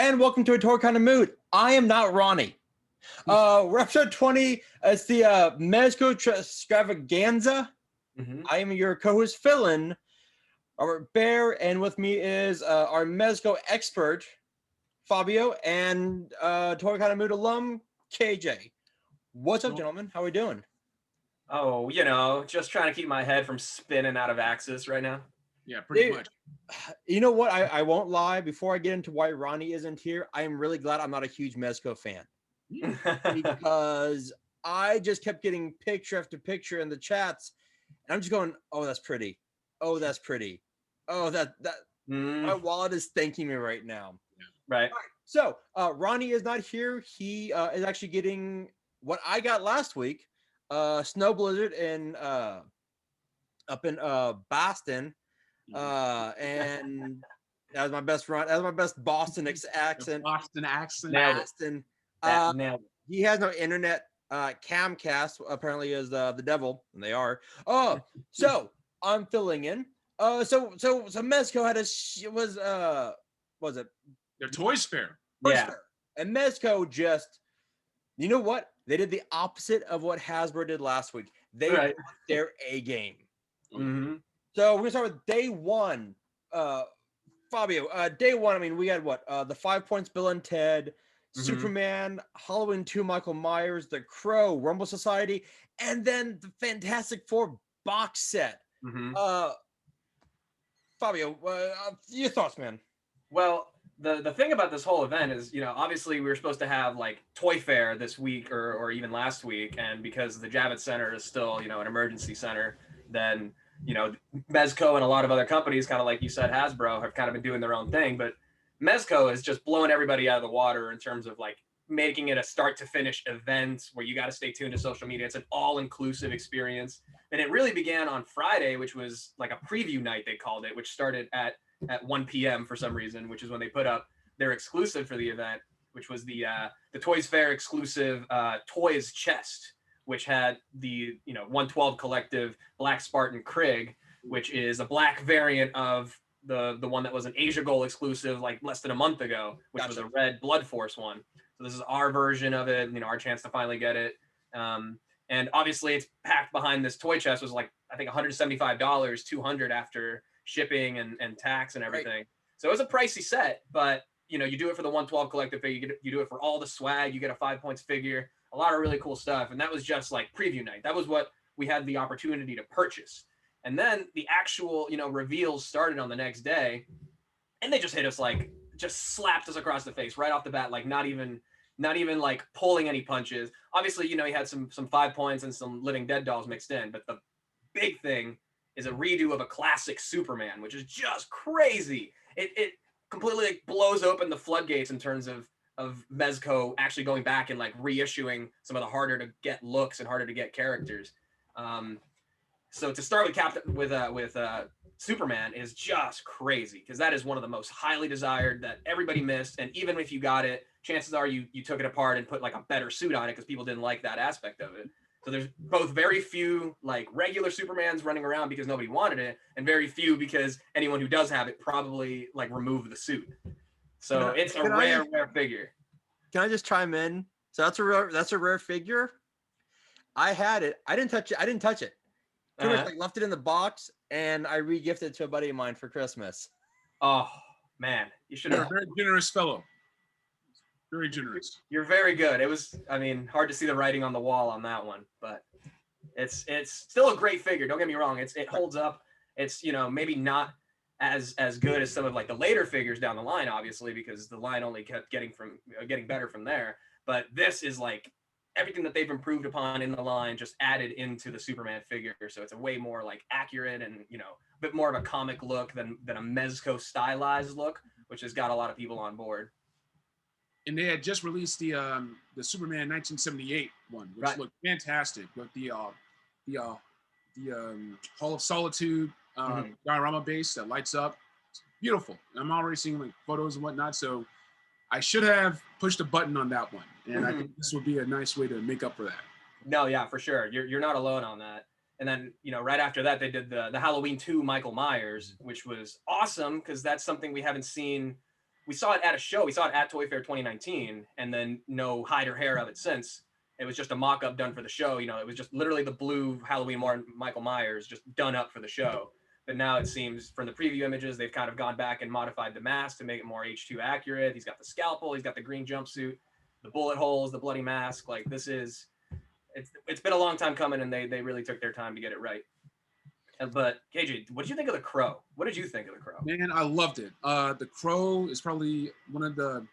and welcome to A Toy Kind of Mood. I am not Ronnie. We're episode 20. It's the Mezco-stravaganza. I am your co-host, Philin, Robert Bear, and with me is our Mezco expert, Fabio, and Toy Kind of Mood alum, KJ. What's up, gentlemen? How are we doing? Oh, just trying to keep my head from spinning out of axis right now. Yeah, pretty much. You know what? I won't lie. Before I get into why Ronnie isn't here, I am really glad I'm not a huge Mezco fan. Because I just kept getting picture after picture in the chats, and I'm just going, "Oh, that's pretty. Oh, that's pretty. Oh, my wallet is thanking me right now." Yeah. Right. So Ronnie is not here. He is actually getting what I got last week, snow blizzard in up in Boston. And that was my best run. That was my best Boston accent. Boston accent. Boston. He has no internet. Camcast apparently is the devil, and they are. So I'm filling in. So Mezco had was it their Toys Fair? Fair. And Mezco just, you know what? They did the opposite of what Hasbro did last week. They brought their A game. Mm-hmm. So we're gonna start with day one. Fabio, day one. I mean, we had what? The 5 Points, Bill and Ted, Superman, Halloween 2, Michael Myers, The Crow, Rumble Society, and then the Fantastic Four box set. Fabio, your thoughts, man? Well, the thing about this whole event is, obviously we were supposed to have like Toy Fair this week or even last week, and because the Javits Center is still, an emergency center, then Mezco and a lot of other companies, kind of like you said, Hasbro, have kind of been doing their own thing. But Mezco is just blowing everybody out of the water in terms of like making it a start to finish event where you got to stay tuned to social media. It's an all-inclusive experience. And it really began on Friday, which was like a preview night, they called it, which started at 1 p.m. for some reason, which is when they put up their exclusive for the event, which was the Toys Fair exclusive Toys chest, which had the 112 collective Black Spartan Krieg, which is a black variant of the one that was an Asia Gold exclusive like less than a month ago, which was a red Blood Force one. So this is our version of it, our chance to finally get it. And obviously it's packed behind this toy chest was like, I think $175, $200 after shipping and tax and everything. Right. So it was a pricey set, but you do it for the 112 collective figure, you do it for all the swag, you get a 5 Points figure, a lot of really cool stuff. And that was just like preview night. That was what we had the opportunity to purchase. And then the actual, reveals started on the next day, and they just hit us just slapped us across the face right off the bat, like not even like pulling any punches. Obviously, he had some 5 Points and some Living Dead dolls mixed in, but the big thing is a redo of a classic Superman, which is just crazy. It completely like blows open the floodgates in terms of Mezco actually going back and like reissuing some of the harder to get looks and harder to get characters. So to start with Superman is just crazy, because that is one of the most highly desired that everybody missed. And even if you got it, chances are you took it apart and put like a better suit on it because people didn't like that aspect of it. So there's both very few like regular Supermans running around because nobody wanted it, and very few because anyone who does have it probably like removed the suit. So it's a rare figure. Can I just chime in? So that's a rare figure. I had it. I didn't touch it. Pretty much like left it in the box, and I re-gifted it to a buddy of mine for Christmas. Oh man, you should have. You're a very generous fellow. Very generous. You're very good. It was, hard to see the writing on the wall on that one, but it's still a great figure. Don't get me wrong. It holds up. It's maybe not as good as some of like the later figures down the line, obviously, because the line only kept getting better from there. But this is like everything that they've improved upon in the line just added into the Superman figure. So it's a way more like accurate and a bit more of a comic look than a Mezco stylized look, which has got a lot of people on board. And they had just released the Superman 1978 one, which looked fantastic. With the Hall of Solitude diorama base that lights up. It's beautiful. I'm already seeing like photos and whatnot. So I should have pushed a button on that one, and I think this would be a nice way to make up for that. No, yeah, for sure. You're not alone on that. And then, right after that, they did the Halloween 2 Michael Myers, which was awesome because that's something we haven't seen we saw it at a show. We saw it at Toy Fair 2019, and then no hide or hair of it since. It was just a mock-up done for the show. You know, it was just literally the blue Halloween Michael Myers just done up for the show. But now it seems from the preview images, they've kind of gone back and modified the mask to make it more H2 accurate. He's got the scalpel, he's got the green jumpsuit, the bullet holes, the bloody mask. Like it's been a long time coming, and they really took their time to get it right. But KJ, what did you think of The Crow? What did you think of The Crow? Man, I loved it. The Crow is probably one of the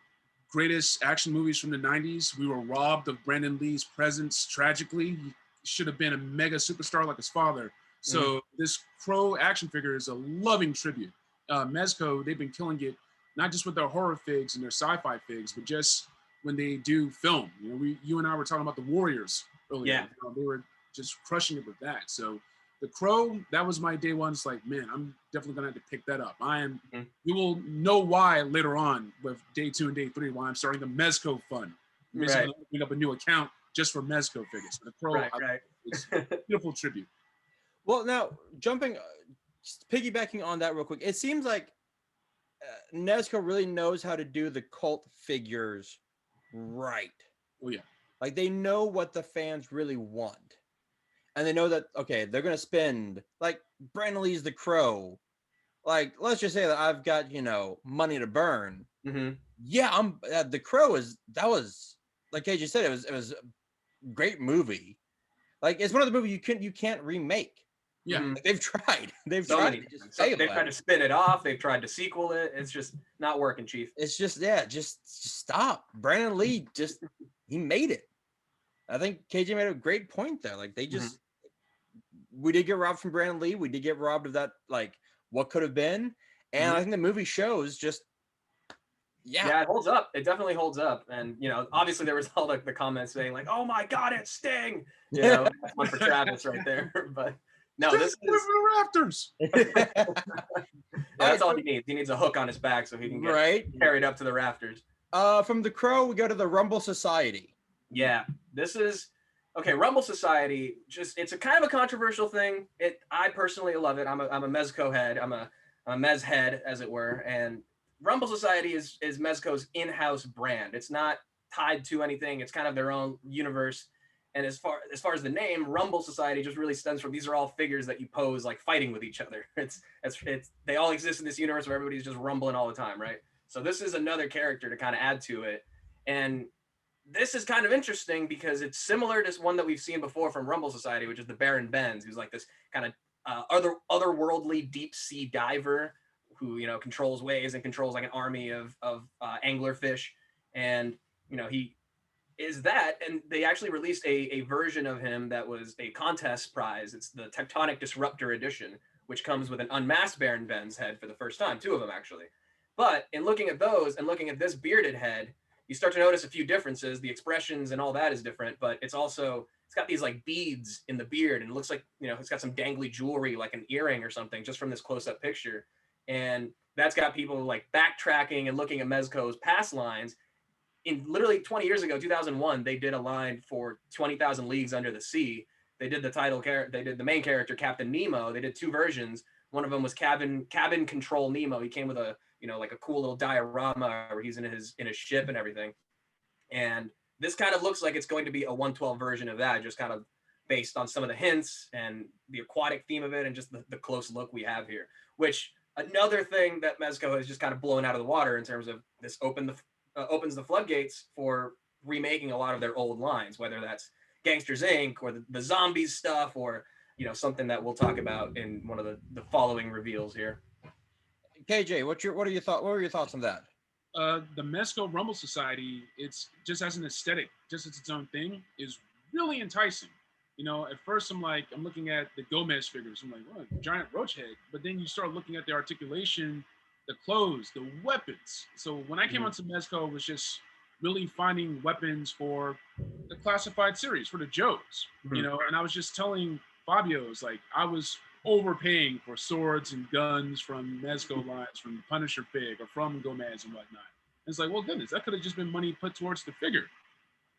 greatest action movies from the 90s. We were robbed of Brandon Lee's presence tragically. He should have been a mega superstar like his father. So this Crow action figure is a loving tribute. Mezco, they've been killing it, not just with their horror figs and their sci-fi figs, but just when they do film. You know, you and I were talking about the Warriors earlier. Yeah. You know, they were just crushing it with that. So the Crow, that was my day one. It's like, man, I'm definitely gonna have to pick that up. You will know why later on with day 2 and day 3 why I'm starting the Mezco fund. I'm basically gonna open up a new account just for Mezco figures. The Crow, it's a beautiful tribute. Well, now jumping, piggybacking on that real quick, it seems like Mezco really knows how to do the cult figures right. Oh yeah, like they know what the fans really want, and they know that okay, they're gonna spend like Brandon Lee's The Crow. Like let's just say that I've got money to burn. Yeah, I'm The Crow that was like AJ said, it was a great movie. Like it's one of the movies you can't remake. Yeah, like, they've tried. They've so tried. They've tried to spin it off. They've tried to sequel it. It's just not working, Chief. It's just just stop. Brandon Lee he made it. I think KJ made a great point there. Like they just we did get robbed from Brandon Lee. We did get robbed of that like what could have been. And I think the movie shows just it holds up. It definitely holds up. And obviously there was all the comments saying like, "Oh my God, it's Sting!" That's one for Travis right there. But no, this is the rafters. That's all he needs. He needs a hook on his back so he can get carried up to the rafters. From The Crow, we go to the Rumble Society. Yeah, this is okay. Rumble Society, it's a kind of a controversial thing. I personally love it. I'm a Mezco head. I'm a Mez head, as it were. And Rumble Society is Mezco's in-house brand. It's not tied to anything. It's kind of their own universe. And as far as the name, Rumble Society just really stems from these are all figures that you pose like fighting with each other. It's they all exist in this universe where everybody's just rumbling all the time, right? So this is another character to kind of add to it. And this is kind of interesting because it's similar to one that we've seen before from Rumble Society, which is the Baron Benz, who's like this kind of otherworldly deep sea diver who controls waves and controls like an army of anglerfish, and he is that. And they actually released a version of him that was a contest prize. It's the Tectonic Disruptor edition, which comes with an unmasked Baron Benz head for the first time, 2 of them actually. But in looking at those and looking at this bearded head, you start to notice a few differences. The expressions and all that is different, but it's got these like beads in the beard, and it looks like it's got some dangly jewelry like an earring or something just from this close-up picture. And that's got people like backtracking and looking at Mezco's past lines. In literally 20 years ago, 2001, they did a line for 20,000 Leagues Under the Sea. They did they did the main character, Captain Nemo. They did 2 versions. One of them was cabin control Nemo. He came with a like a cool little diorama where he's in his ship and everything. And this kind of looks like it's going to be a 112 version of that, just kind of based on some of the hints and the aquatic theme of it and just the close look we have here. Which another thing that Mezco has just kind of blown out of the water in terms of this opens the floodgates for remaking a lot of their old lines, whether that's Gangsters Inc. or the zombies stuff, or something that we'll talk about in one of the following reveals here. KJ, what are your thoughts? What were your thoughts on that? The Mezco Rumble Society, it's just as an aesthetic, just as its own thing, is really enticing. At first I'm looking at the Gomez figures. I'm like, what, giant roach head. But then you start looking at the articulation, the clothes, the weapons. So when I came onto Mezco, it was just really finding weapons for the classified series, for the Joes, and I was just telling Fabio's, like, I was overpaying for swords and guns from Mezco lines, from Punisher fig or from Gomez and whatnot. And it's like, well, goodness, that could have just been money put towards the figure.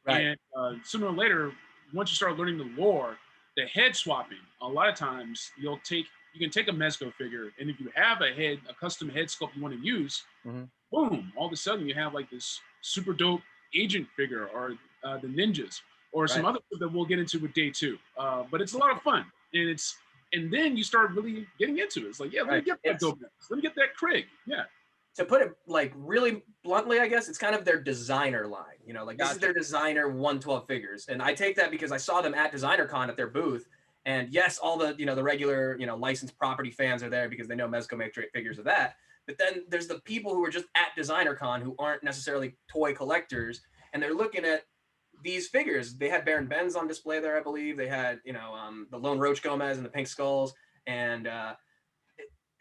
Right. And sooner or later, once you start learning the lore, the head swapping, a lot of times you can take a Mezco figure, and if you have a custom head sculpt you want to use, boom, all of a sudden you have like this super dope agent figure or the ninjas or some other stuff that we'll get into with day 2. But it's a lot of fun, and then you start really getting into it. It's like, yeah, let me get that Gomez. Let me get that Craig. Yeah. To put it like really bluntly, I guess it's kind of their designer line. You know, like this is their designer 112 figures, and I take that because I saw them at Designer Con at their booth. And yes, all the the regular licensed property fans are there because they know Mezco make great figures of that. But then there's the people who are just at Designer Con who aren't necessarily toy collectors, and they're looking at these figures. They had Baron Benz on display there, I believe. They had the Lone Roach Gomez and the Pink Skulls, and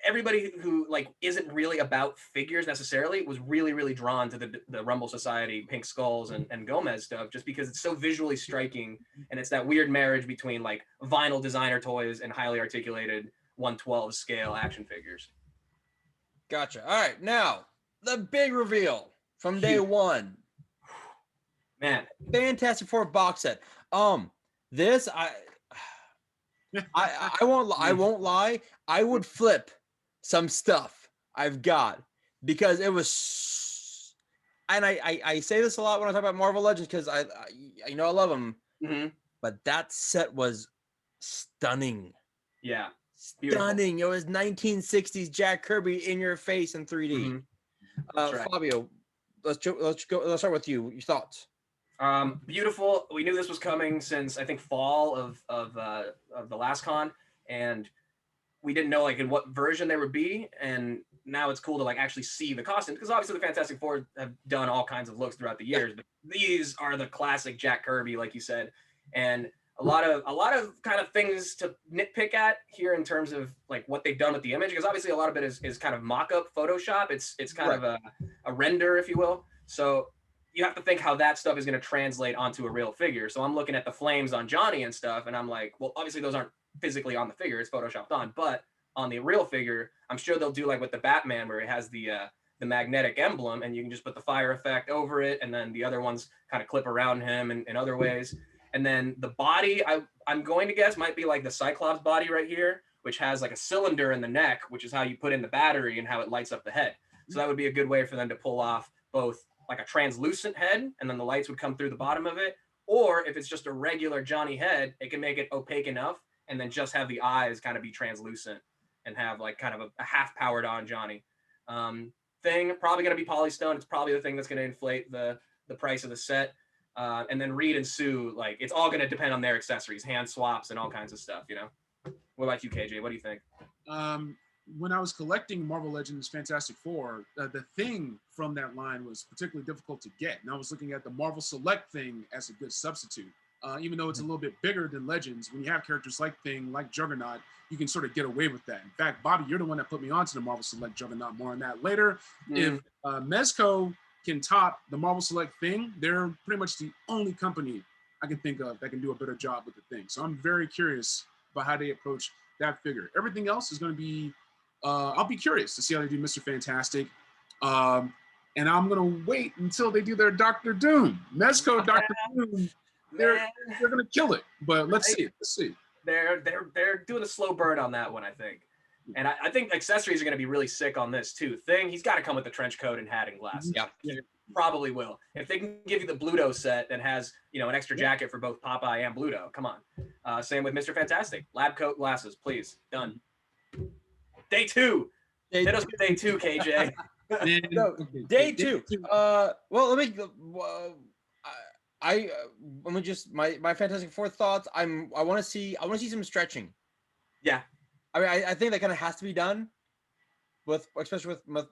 everybody who like isn't really about figures necessarily was really drawn to the Rumble Society Pink Skulls and Gomez stuff, just because it's so visually striking, and it's that weird marriage between like vinyl designer toys and highly articulated 112 scale action figures. Gotcha. All right, now the big reveal from day 1. Man, Fantastic Four box set. This I won't lie. I would flip some stuff I've got because it was, and I say this a lot when I talk about Marvel Legends because I love them, but that set was stunning. Yeah, stunning. Beautiful. It was 1960s Jack Kirby in your face in 3D. Fabio, let's start with you. Your thoughts? Beautiful. We knew this was coming since I think fall of the last con, and we didn't know like in what version they would be, and now it's cool to like actually see the costumes because obviously the Fantastic Four have done all kinds of looks throughout the years, but these are the classic Jack Kirby, like you said, and a lot of kind of things to nitpick at here in terms of like what they've done with the image, because obviously a lot of it is kind of mock-up Photoshop. It's kind of a render, if you will. So you have to think how that stuff is going to translate onto a real figure. So I'm looking at the flames on Johnny and stuff, and I'm like, well, obviously those aren't physically on the figure, it's photoshopped on, but on the real figure, I'm sure they'll do like with the Batman where it has the magnetic emblem, and you can just put the fire effect over it, and then the other ones kind of clip around him in other ways. And then the body, I'm going to guess might be like the Cyclops body right here, which has like a cylinder in the neck, which is how you put in the battery and how it lights up the head. So that would be a good way for them to pull off both like a translucent head, and then the lights would come through the bottom of it, or if it's just a regular Johnny head, it can make it opaque enough and then just have the eyes kind of be translucent and have like kind of a half powered on Johnny. Thing probably going to be Polystone. It's probably the thing that's going to inflate the price of the set. And then Reed and Sue, like it's all going to depend on their accessories, hand swaps and all kinds of stuff, What about you, KJ? What do you think? When I was collecting Marvel Legends Fantastic Four, the thing from that line was particularly difficult to get. And I was looking at the Marvel Select thing as a good substitute. Even though it's a little bit bigger than Legends, when you have characters like Thing, like Juggernaut, you can sort of get away with that. In fact, Bobby, you're the one that put me onto the Marvel Select Juggernaut. More on that later. If Mezco can top the Marvel Select Thing, they're pretty much the only company I can think of that can do a better job with the Thing. So I'm very curious about how they approach that figure. Everything else is going to be, I'll be curious to see how they do Mr. Fantastic. And I'm going to wait until they do their Doctor Doom. Mezco Doctor Doom, they're going to kill it. But let's see. They're doing a slow burn on that one, I think. And I think accessories are going to be really sick on this too. Thing, he's got to come with the trench coat and hat and glasses. Yeah. Probably will. If they can give you the Bluto set that has, an extra jacket for both Popeye and Bluto, come on. Same with Mr. Fantastic. Lab coat, glasses, please. Done. Day 2. Hit us with day 2, KJ. No, day 2. Well, let me. Let me just my Fantastic Four thoughts. I want to see some stretching. Yeah. I mean, I think that kind of has to be done, especially with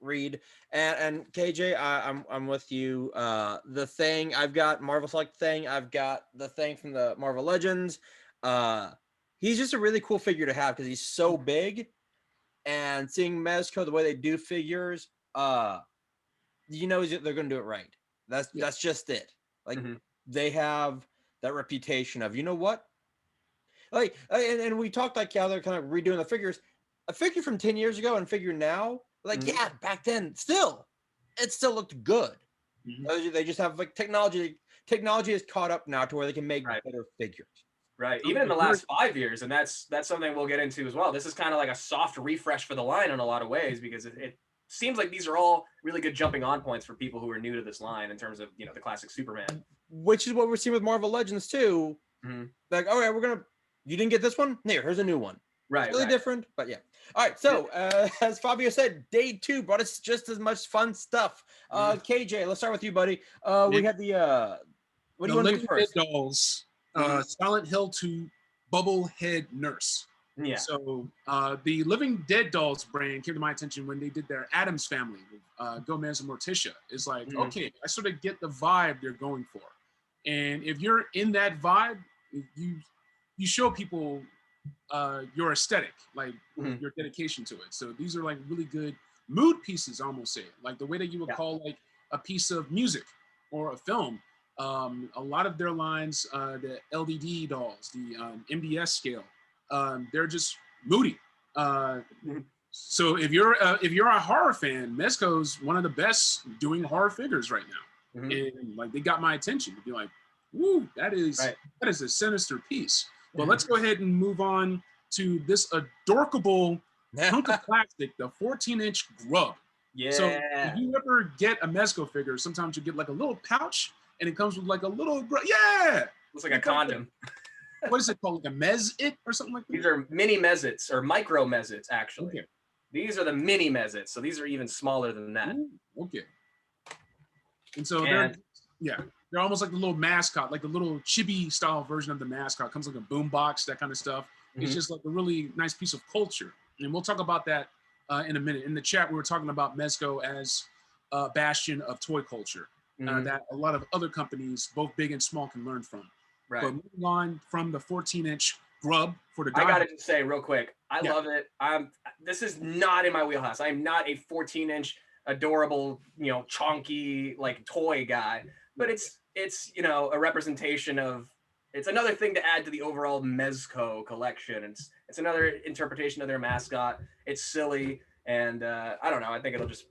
Reed and KJ. I'm with you. The Thing, I've got Marvel Select Thing. I've got the Thing from the Marvel Legends. He's just a really cool figure to have because he's so big, and seeing Mezco the way they do figures, they're going to do it right. That's just it. Like they have that reputation of, what? Like, and we talked like how they're kind of redoing the figures. A figure from 10 years ago and a figure now, like, yeah, back then, it still looked good. They just have like technology has caught up now to where they can make better figures. Right. Even in the last 5 years, and that's something we'll get into as well. This is kind of like a soft refresh for the line in a lot of ways because seems like these are all really good jumping on points for people who are new to this line in terms of, you know, the classic Superman. Which is what we're seeing with Marvel Legends too. Like, all right, you didn't get this one? Here's a new one. Right. It's really different, but yeah. All right, so as Fabio said, day 2 brought us just as much fun stuff. KJ, let's start with you, buddy. We had the what do you want to do first? Dolls, Silent Hill 2 Bubblehead Nurse. Yeah. So the Living Dead Dolls brand came to my attention when they did their Addams Family with Gomez and Morticia. It's like, okay, I sort of get the vibe they're going for. And if you're in that vibe, you show people your aesthetic, like your dedication to it. So these are like really good mood pieces, I almost say, like the way that you would call like a piece of music or a film. A lot of their lines, the LDD dolls, the MDS scale, they're just moody. So if you're a horror fan, Mezco's one of the best doing horror figures right now, and like they got my attention to be like, "Woo, that is a sinister piece." But let's go ahead and move on to this adorable chunk of plastic, the 14-inch Grub. Yeah. So if you ever get a Mezco figure, sometimes you get like a little pouch, and it comes with like a little Grub. Yeah. Looks like a condom. What is it called? Like a Mez-it or something like that? These are mini Mez-its or micro Mez-its, actually. Okay. These are the mini Mez-its, so these are even smaller than that. Ooh, okay. And so they're almost like the little mascot, like the little chibi style version of the mascot. Comes like a boom box, that kind of stuff. It's just like a really nice piece of culture. And we'll talk about that in a minute. In the chat, we were talking about Mezco as a bastion of toy culture that a lot of other companies, both big and small, can learn from. Right. But moving on from the 14-inch Grub for the I gotta just say real quick, I love it. This is not in my wheelhouse. I'm not a 14-inch adorable, you know, chonky like toy guy. But it's you know, a representation of, it's another thing to add to the overall Mezco collection. It's another interpretation of their mascot. It's silly, and I don't know. I think it'll just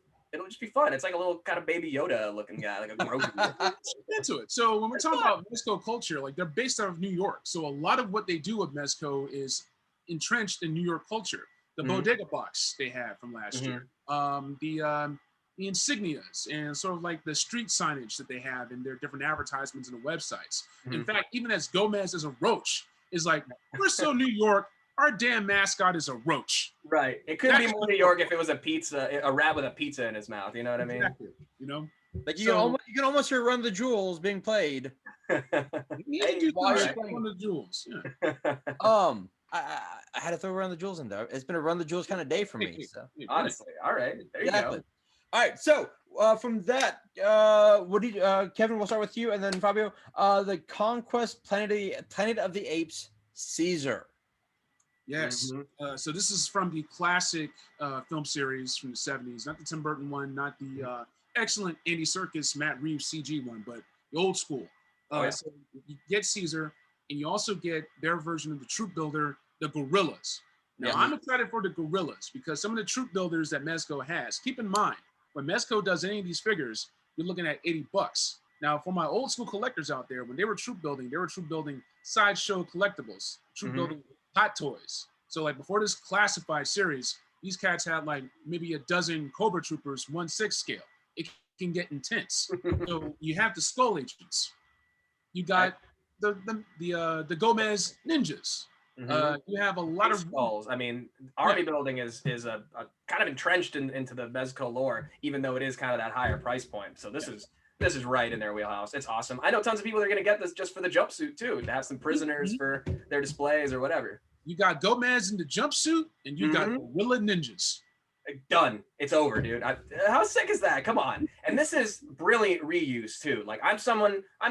be fun. It's like a little kind of baby Yoda looking guy, like a Grogu. Into it. So when we're talking about Mezco culture, like they're based out of New York. So a lot of what they do with Mezco is entrenched in New York culture. The bodega box they had from last year, the insignias, and sort of like the street signage that they have in their different advertisements and the websites. In fact, even as Gomez as a roach is like, we're so New York, our damn mascot is a roach. Right. It couldn't be more New York if it was a rat with a pizza in his mouth. You know what I mean? Exactly. You know, like you can almost hear Run the Jewels being played. Run the Jewels. Yeah. I had to throw Run the Jewels in there. It's been a Run the Jewels kind of day for me. So honestly, all right, there you go. All right, so from that, what do you, Kevin? We'll start with you, and then Fabio. The Conquest Planet of the Apes, Caesar. Yes. So this is from the classic film series from the 70s, not the Tim Burton one, not the excellent Andy Serkis, Matt Reeves CG one, but the old school. So you get Caesar, and you also get their version of the troop builder, the Gorillas. Now, I'm excited for the Gorillas because some of the troop builders that Mezco has, keep in mind, when Mezco does any of these figures, you're looking at $80. Now, for my old school collectors out there, when they were troop building sideshow collectibles, troop building hot toys. So like before this classified series, these cats had like maybe a dozen Cobra Troopers 1/6 scale. It can get intense. So you have the Skull Agents. You got the Gomez Ninjas. You have a lot of skulls. I mean, army building is a kind of entrenched into the Mezco lore, even though it is kind of that higher price point. So this is right in their wheelhouse. It's awesome. I know tons of people that are going to get this just for the jumpsuit too, to have some prisoners for their displays or whatever. You got Gomez in the jumpsuit, and you got Gorilla Ninjas. Done. It's over, dude. How sick is that? Come on. And this is brilliant reuse too. Like I'm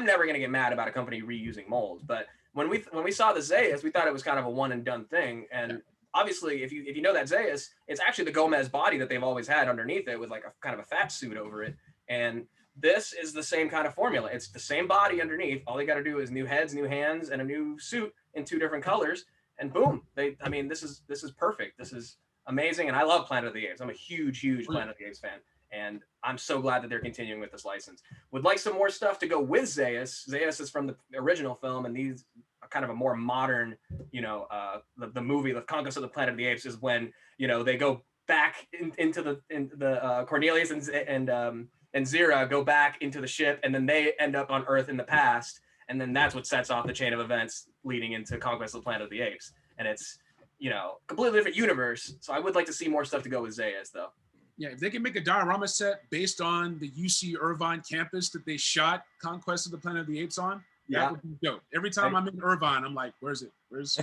never going to get mad about a company reusing molds, but when we saw the Zeus, we thought it was kind of a one and done thing. And obviously, if you know that Zeus, it's actually the Gomez body that they've always had underneath it with like a kind of a fat suit over it. And this is the same kind of formula. It's the same body underneath. All they got to do is new heads, new hands, and a new suit in 2 different colors. And boom, this is perfect. This is amazing. And I love Planet of the Apes. I'm a huge Planet of the Apes fan. And I'm so glad that they're continuing with this license. Would like some more stuff to go with Zeus. Zeus is from the original film, and these are kind of a more modern, the movie, The Conquest of the Planet of the Apes, is when, they go back into the Cornelius and Zira go back into the ship, and then they end up on Earth in the past, and then that's what sets off the chain of events leading into Conquest of the Planet of the Apes. And it's, you know, completely different universe. So I would like to see more stuff to go with Zayas, though. Yeah, if they can make a diorama set based on the UC Irvine campus that they shot Conquest of the Planet of the Apes on, that would be dope. Every time I'm in Irvine, I'm like, where's it? Where's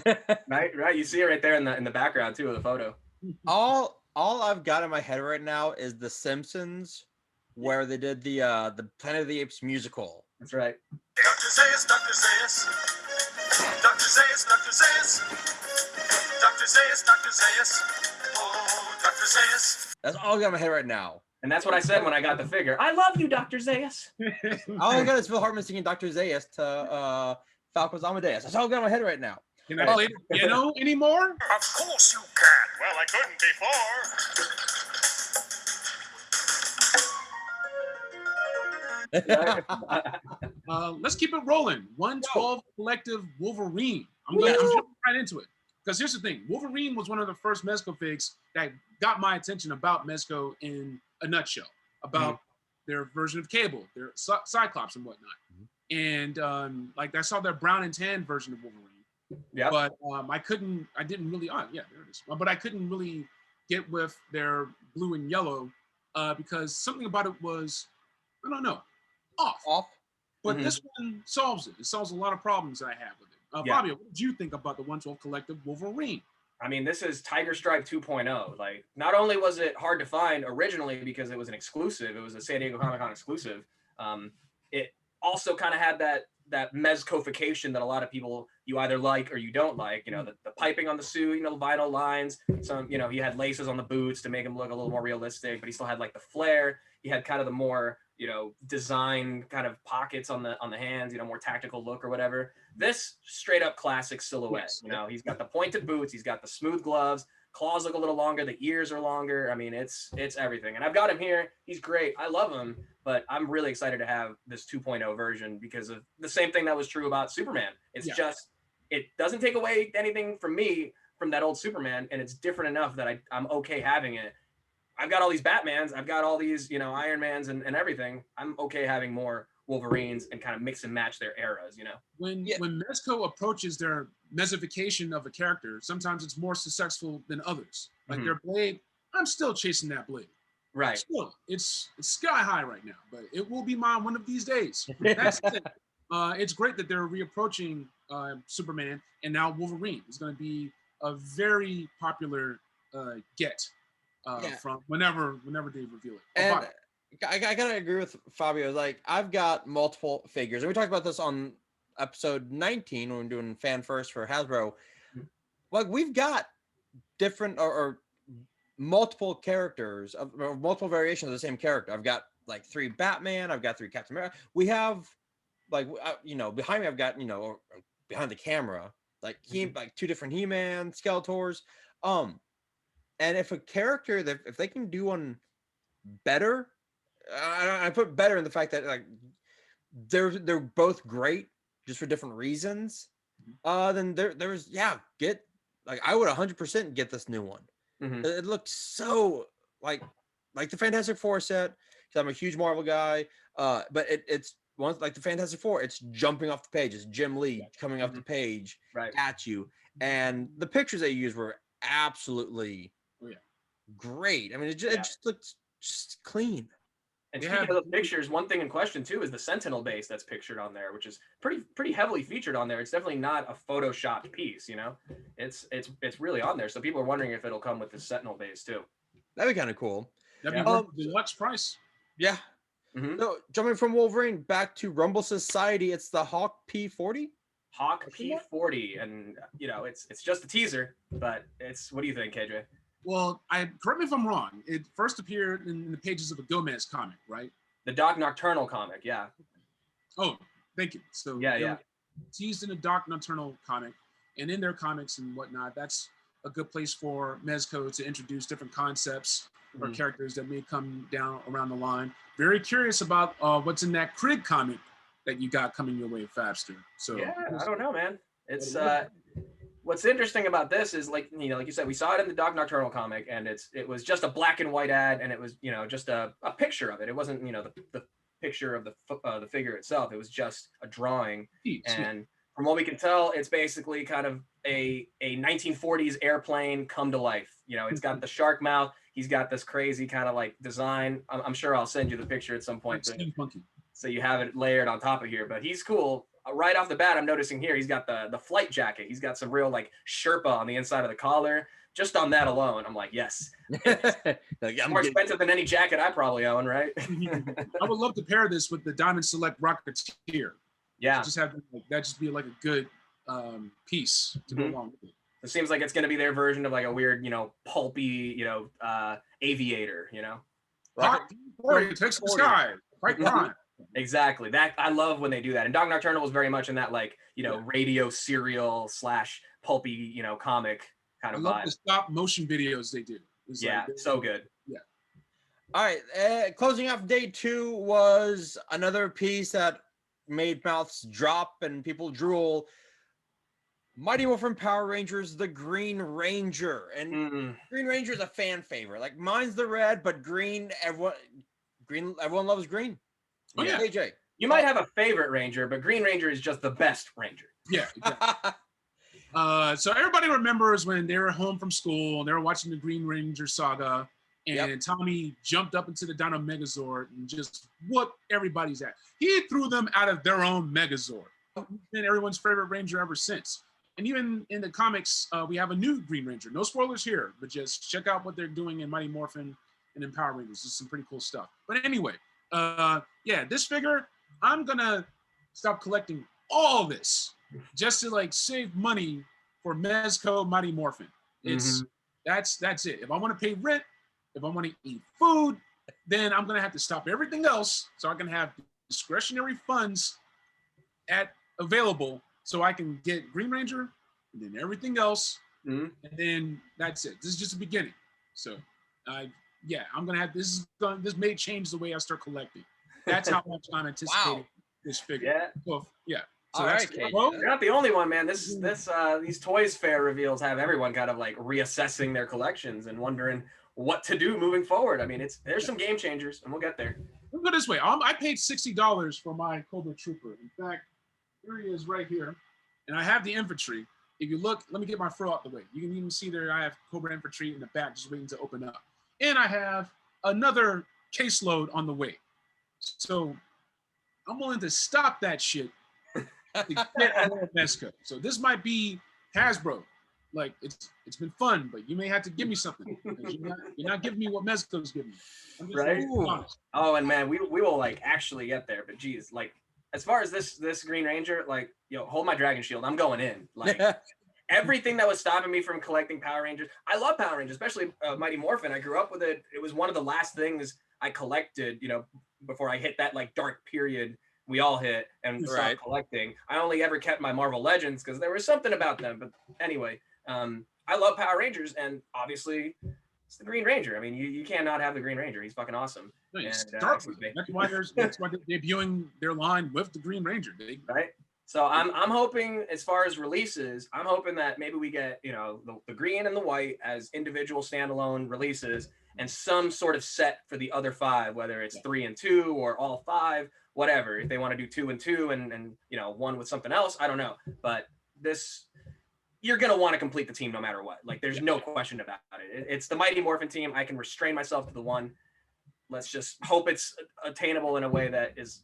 right? You see it right there in the background too of the photo. All I've got in my head right now is The Simpsons, where they did the Planet of the Apes musical. That's right. Dr. Zayas, Dr. Zayas. Dr. Zayas, Dr. Zayas. Dr. Zayas, Dr. Zayas. Oh, Dr. Zayas. That's all I got in my head right now. And that's what I said when I got the figure. I love you, Dr. Zayas. All I got is Phil Hartman singing Dr. Zayas to Falco's Amadeus. That's all I got in my head right now. Can I play the piano anymore? Of course you can. Well, I couldn't before. Let's keep it rolling. 112 Collective Wolverine. I'm jumping right into it. Because here's the thing. Wolverine was one of the first Mezco figs that got my attention about Mezco in a nutshell, about their version of Cable, their Cyclops and whatnot. And like I saw their brown and tan version of Wolverine. Yeah. But I didn't really, there it is. But I couldn't really get with their blue and yellow because something about it was, I don't know, off. But this one solves it. It solves a lot of problems that I have with it. Fabio, what did you think about the 112 Collective Wolverine? I mean, this is Tiger Stripe 2.0. Like, not only was it hard to find originally because it was an exclusive, it was a San Diego Comic-Con exclusive. It also kind of had that Mezcofication that a lot of people, you either like or you don't like. You know, the piping on the suit, you know, vinyl lines. Some, you know, he had laces on the boots to make him look a little more realistic, but he still had like the flair. He had kind of the more, you know, design kind of pockets on the hands, you know, more tactical look or whatever. This straight up classic silhouette. You know, he's got the pointed boots, he's got the smooth gloves, claws look a little longer, the ears are longer. I mean, it's everything. And I've got him here. He's great. I love him, but I'm really excited to have this 2.0 version because of the same thing that was true about Superman. It's just, it doesn't take away anything from me from that old Superman, and it's different enough that I'm okay having it. I've got all these Batmans, I've got all these, you know, Iron Mans and everything. I'm okay having more Wolverines and kind of mix and match their eras, you know. When Mezco approaches their mezification of a character, sometimes it's more successful than others. Like their blade, I'm still chasing that blade. Right. Still, it's sky high right now, but it will be mine one of these days. That's it. It's great that they're reapproaching Superman, and now Wolverine is going to be a very popular get from whenever they reveal it. And I gotta agree with Fabio. Like, I've got multiple figures, and we talked about this on episode 19 when we were doing fan first for Hasbro. Like, we've got different or multiple characters or multiple variations of the same character. I've got like 3 Batman. I've got 3 Captain America. We have like, you know, behind me I've got, you know, behind the camera like like 2 different He-Man, Skeletors. And if a character if they can do one better, I put better in the fact that like they're both great just for different reasons. Then there's get like I would 100% get this new one. It looks so like the Fantastic Four set. Because I'm a huge Marvel guy, but it's once like the Fantastic Four, it's jumping off the page. It's Jim Lee coming off the page at you, and the pictures they used were absolutely great. I mean, it just looks just clean. And speaking of those pictures, one thing in question too is the Sentinel base that's pictured on there, which is pretty heavily featured on there. It's definitely not a photoshopped piece, you know. It's really on there. So people are wondering if it'll come with the Sentinel base too. That'd be kind of cool. That'd be worth the deluxe price. Yeah. So jumping from Wolverine back to Rumble Society, it's the Hawk P40. Hawk P40, and you know it's just a teaser, but what do you think, KJ? Well, correct me if I'm wrong. It first appeared in the pages of a Gomez comic, right? The Doc Nocturnal comic, yeah. Oh, thank you. So teased in a Doc Nocturnal comic, and in their comics and whatnot, that's a good place for Mezco to introduce different concepts or characters that may come down around the line. Very curious about what's in that Krieg comic that you got coming your way, Fabster. So yeah, I don't know, man. It's What's interesting about this is like like you said, we saw it in the Dog Nocturnal comic, and it was just a black and white ad, and it was just a picture of it. It wasn't the picture of the figure itself. It was just a drawing, and from what we can tell, it's basically kind of a 1940s airplane come to life. It's got the shark mouth. He's got this crazy kind of like design. I'm sure I'll send you the picture at some point, so you have it layered on top of here. But he's cool. Right off the bat, I'm noticing here he's got the flight jacket. He's got some real like Sherpa on the inside of the collar. Just on that alone, I'm like, yes. It's more expensive than any jacket I probably own, right? I would love to pair this with the Diamond Select Rocketeer. Yeah. Just have that just be like a good piece to go along with it. It seems like it's going to be their version of like a weird, pulpy, aviator, Right. Takes the sky. Right. Exactly. That I love when they do that. And Dog Nocturnal was very much in that like, radio serial / pulpy, comic kind of vibe. I love the stop motion videos they do. It's so good. Yeah. All right. Closing off day 2 was another piece that made mouths drop and people drool. Mighty Morphin Power Rangers, the Green Ranger. And Green Ranger is a fan favorite. Like mine's the red, but everyone loves green. Oh, yeah. AJ. You might have a favorite Ranger, but Green Ranger is just the best Ranger. Yeah. Exactly. So everybody remembers when they were home from school and they were watching the Green Ranger saga, and Tommy jumped up into the Dino Megazord and just whooped everybody's ass. He threw them out of their own Megazord. Been everyone's favorite Ranger ever since. And even in the comics, we have a new Green Ranger. No spoilers here, but just check out what they're doing in Mighty Morphin and in Power Rangers. It's some pretty cool stuff. But anyway, this figure, I'm gonna stop collecting all this just to like save money for Mezco Mighty Morphin. That's it. If I want to pay rent, if I want to eat food, then I'm gonna have to stop everything else so I can have discretionary funds available so I can get Green Ranger and then everything else, and then that's it. This is just the beginning. So, I'm gonna have this may change the way I start collecting. That's how much I'm anticipating this figure. So, So all right, you're not the only one, man. These Toys Fair reveals have everyone kind of like reassessing their collections and wondering what to do moving forward. I mean, there's some game changers, and we'll get there. We'll go this way. I paid $60 for my Cobra Trooper. In fact, here he is right here, and I have the infantry. If you look, let me get my fro out the way. You can even see there I have Cobra Infantry in the back just waiting to open up. And I have another caseload on the way. So I'm willing to stop that shit to get more Mezco. So this might be Hasbro. Like it's been fun, but you may have to give me something. You're not giving me what Mezco's giving me. Right? Oh, and man, we will like actually get there. But geez, like as far as this Green Ranger, like hold my Dragon Shield. I'm going in. Like everything that was stopping me from collecting Power Rangers. I love Power Rangers, especially Mighty Morphin. I grew up with it. It was one of the last things I collected. Before I hit that like dark period we all hit and stopped collecting. I only ever kept my Marvel Legends because there was something about them. But anyway, I love Power Rangers, and obviously it's the Green Ranger. I mean, you cannot have the Green Ranger. He's fucking awesome. Nice. That's why they're debuting their line with the Green Ranger. Right. So I'm hoping, as far as releases, I'm hoping that maybe we get the green and the white as individual standalone releases, and some sort of set for the other 5, whether it's 3 and 2 or all 5, whatever. If they want to do 2 and 2 and one with something else, I don't know. But this, you're gonna want to complete the team no matter what. Like there's no question about it. It's the Mighty Morphin team. I can restrain myself to the one. Let's just hope it's attainable in a way that is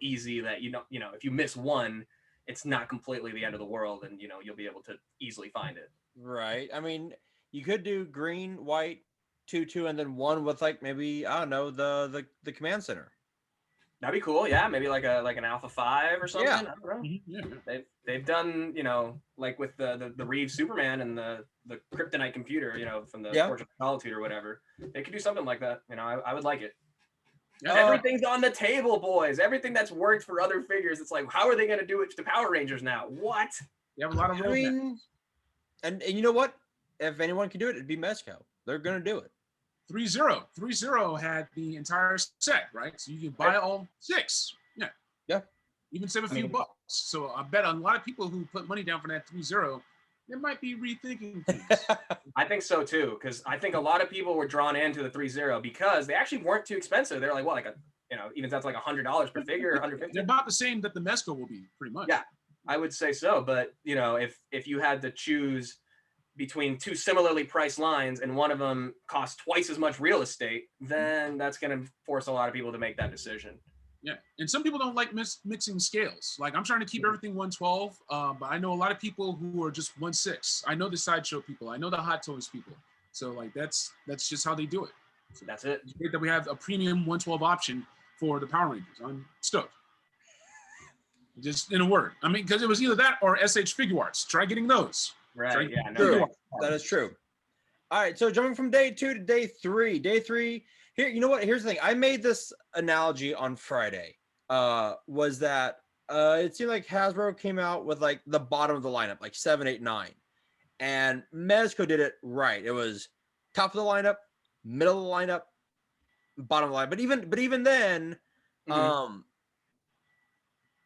easy. That if you miss one, it's not completely the end of the world, and you'll be able to easily find it. Right. I mean, you could do green, white, 2, and then one with like maybe I don't know the command center. That'd be cool. Yeah, maybe like an Alpha 5 or something. Yeah. I don't know. Yeah. They've done like with the Reeve Superman and the Kryptonite computer from the Fortune of Solitude or whatever. They could do something like that. I would like it. Everything's on the table, boys. Everything that's worked for other figures. It's like, how are they going to do it to Power Rangers now? What? You have a lot of room. I mean, and you know what? If anyone can do it, it'd be Mezco. They're going to do it. 3-0. 3-0 had the entire set, right? So you can buy all 6. Yeah. Even save a few bucks. So I bet a lot of people who put money down for that 3-0 they might be rethinking things. I think so too, because I think a lot of people were drawn into the 3.0 because they actually weren't too expensive. They're like, well, like a, even that's like $100 per figure, 150. They're about the same that the Mezco will be, pretty much. Yeah, I would say so. But if you had to choose between two similarly priced lines and one of them costs twice as much real estate, then that's going to force a lot of people to make that decision. Yeah, and some people don't like mixing scales. Like I'm trying to keep everything 112, but I know a lot of people who are just 1/6. I know the sideshow people. I know the Hot Toys people. So like that's just how they do it. So That's it. it's great that we have a premium 112 option for the Power Rangers. I'm stoked. Just in a word, I mean, because it was either that or SH Figure Arts. Try getting those. Right. Yeah. True. No, That is true. All right, so jumping from day 2 to day 3. Day 3, here, you know what? Here's the thing. I made this analogy on Friday. Was that it seemed like Hasbro came out with like the bottom of the lineup, like 7, 8, 9, and Mezco did it right. It was top of the lineup, middle of the lineup, bottom of the line. But even then,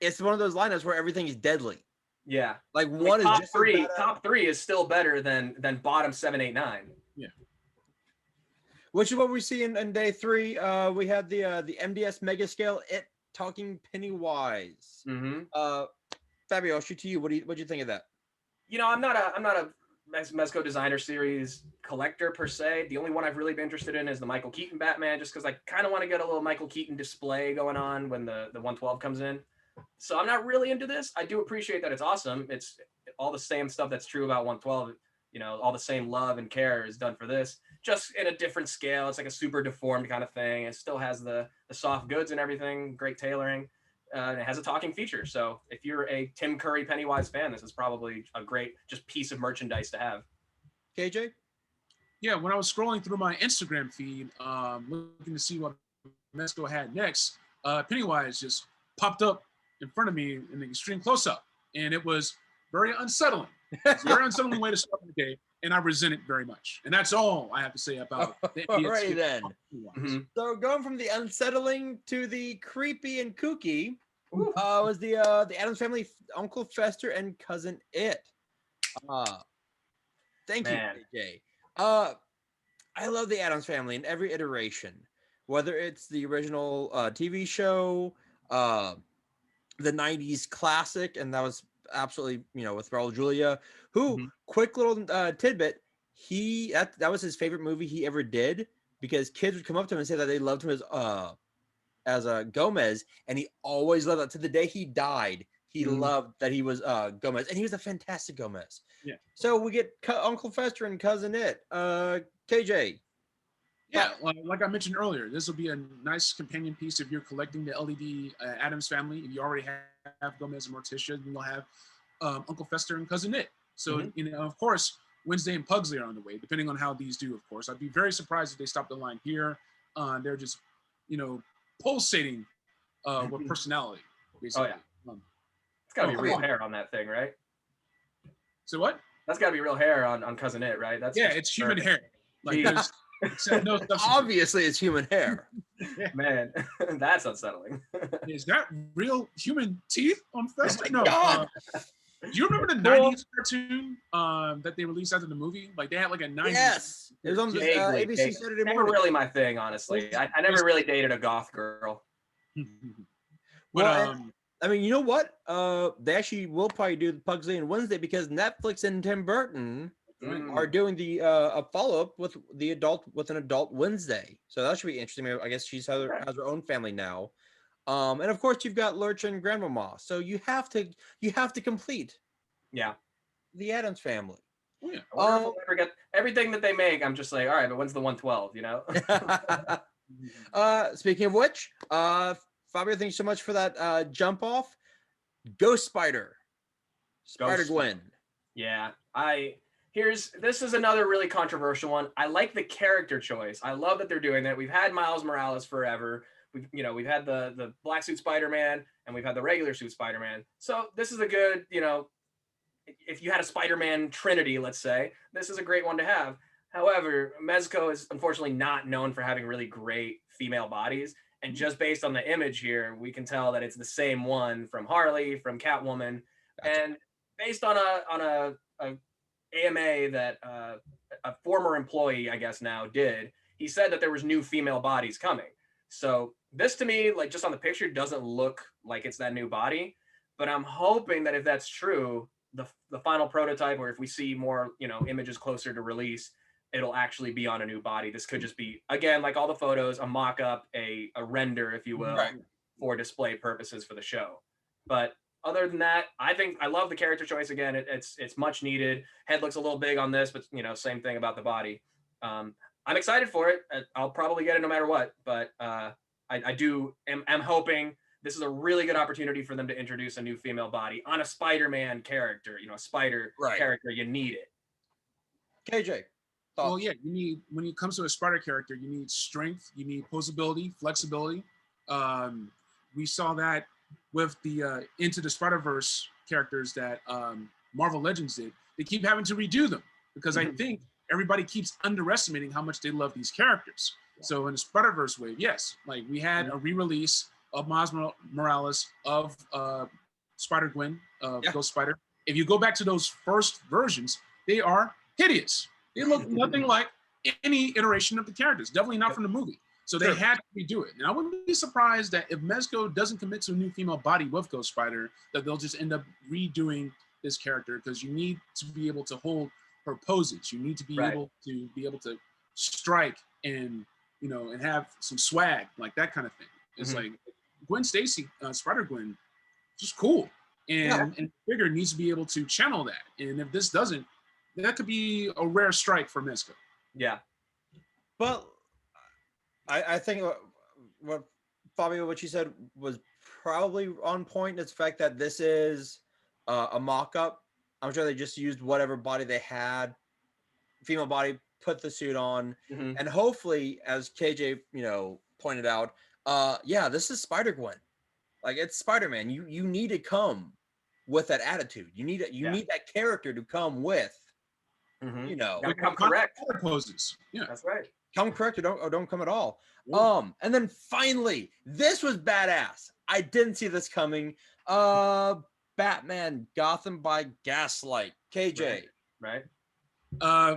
it's one of those lineups where everything is deadly. Yeah. Like Like one is top just three. Top three is still better than bottom 7, 8, 9. Yeah. Which is what we see in day 3. We had the MDS Mega Scale It Talking Pennywise. Fabio, I'll shoot to you. What do you think of that? I'm not a Mezco designer series collector per se. The only one I've really been interested in is the Michael Keaton Batman, just because I kind of want to get a little Michael Keaton display going on when the 112 comes in. So I'm not really into this. I do appreciate that it's awesome. It's all the same stuff that's true about 112. All the same love and care is done for this, just in a different scale. It's like a super deformed kind of thing. It still has the soft goods and everything, great tailoring. And it has a talking feature. So if you're a Tim Curry Pennywise fan, this is probably a great just piece of merchandise to have. KJ? Yeah, when I was scrolling through my Instagram feed, looking to see what Mezco had next, Pennywise just popped up in front of me in the extreme close-up, and it was very unsettling. It's a very unsettling way to start the day, and I resent it very much. And that's all I have to say about the Alrighty then. So going from the unsettling to the creepy and kooky was the Addams Family, Uncle Fester and Cousin It. Thank you, KJ. I love the Addams Family in every iteration, whether it's the original TV show, the 90s classic, and that was absolutely, with Raul Julia, who, quick little tidbit, that was his favorite movie he ever did, because kids would come up to him and say that they loved him as a Gomez, and he always loved that. To the day he died, he loved that he was Gomez, and he was a fantastic Gomez. Yeah. So we get Uncle Fester and Cousin It. KJ. Yeah, like I mentioned earlier, this will be a nice companion piece if you're collecting the LED Addams Family. If you already have Gomez and Morticia, then you'll have Uncle Fester and Cousin It. So, of course, Wednesday and Pugsley are on the way, depending on how these do, of course. I'd be very surprised if they stop the line here. They're just, pulsating with personality, basically. Oh, yeah. It's got to be real hair on that thing, right? So what? That's got to be real hair on Cousin It, right? That's it's human hair. Like, no obviously, it's human hair. Man, that's unsettling. Is that real human teeth on Fester? Oh God. Do you remember the 90s cartoon that they released after the movie? Like, they had like a 90s. Yes. It was on the ABC Saturday morning. Never really my thing, honestly. I never really dated a goth girl. But, I mean, you know what? They actually will probably do Pugsley and Wednesday, because Netflix and Tim Burton are doing the a follow-up with an adult Wednesday. So that should be interesting. I guess she has her own family now. And of course you've got Lurch and Grandmama. So you have to complete the Addams Family. Yeah. I wonder if we'll ever get everything that they make. I'm just like, all right, but when's the 112, Speaking of which, Fabio, thanks so much for that jump off. Ghost Spider Gwen. Yeah, this is another really controversial one. I like the character choice. I love that they're doing that. We've had Miles Morales forever. We've had the black suit Spider-Man, and we've had the regular suit Spider-Man. So this is a good, if you had a Spider-Man trinity, let's say, this is a great one to have. However, Mezco is unfortunately not known for having really great female bodies. And just based on the image here, we can tell that it's the same one from Harley, from Catwoman. Gotcha. And based on a AMA that a former employee, I guess now, did, he said that there was new female bodies coming. So this to me, like just on the picture, doesn't look like it's that new body. But I'm hoping that if that's true, the final prototype, or if we see more, images closer to release, it'll actually be on a new body. This could just be, again, like all the photos, a mock-up, a render, if you will, Right. for display purposes for the show. But other than that, I love the character choice. Again, it's much needed. Head looks a little big on this, but same thing about the body. I'm excited for it. I'll probably get it no matter what, but I am hoping this is a really good opportunity for them to introduce a new female body on a Spider-Man character, a spider character. You need it. KJ. Well, yeah, you need, when it comes to a Spider character, you need strength, you need posability, flexibility. We saw that with the Into the Spider-Verse characters that Marvel Legends did. They keep having to redo them because I think everybody keeps underestimating how much they love these characters. So in the Spider-Verse wave, yes, like we had a re-release of Miles Morales, of Spider-Gwen, Ghost Spider. If you go back to those first versions, they are hideous. They look nothing like any iteration of the characters, definitely not from the movie. So they had to redo it. And I wouldn't be surprised that if Mezco doesn't commit to a new female body with Ghost Spider, that they'll just end up redoing this character, because you need to be able to hold her poses. You need to be able to strike and and have some swag, like that kind of thing. It's like Gwen Stacy, Spider-Gwen, just cool. And Figure needs to be able to channel that. And if this doesn't, that could be a rare strike for Mezco. Yeah. But I think what Fabio, what you said was probably on point. It's the fact that this is a mock-up. I'm sure they just used whatever body they had, female body, put the suit on, and hopefully, as KJ pointed out, this is Spider-Gwen. Like, it's Spider-Man. You need to come with that attitude. You need need that character to come with. Gotta come correct. Poses. Yeah, that's right. Come correct or don't come at all. And then finally, this was badass. I didn't see this coming. Batman Gotham by Gaslight. KJ. Right.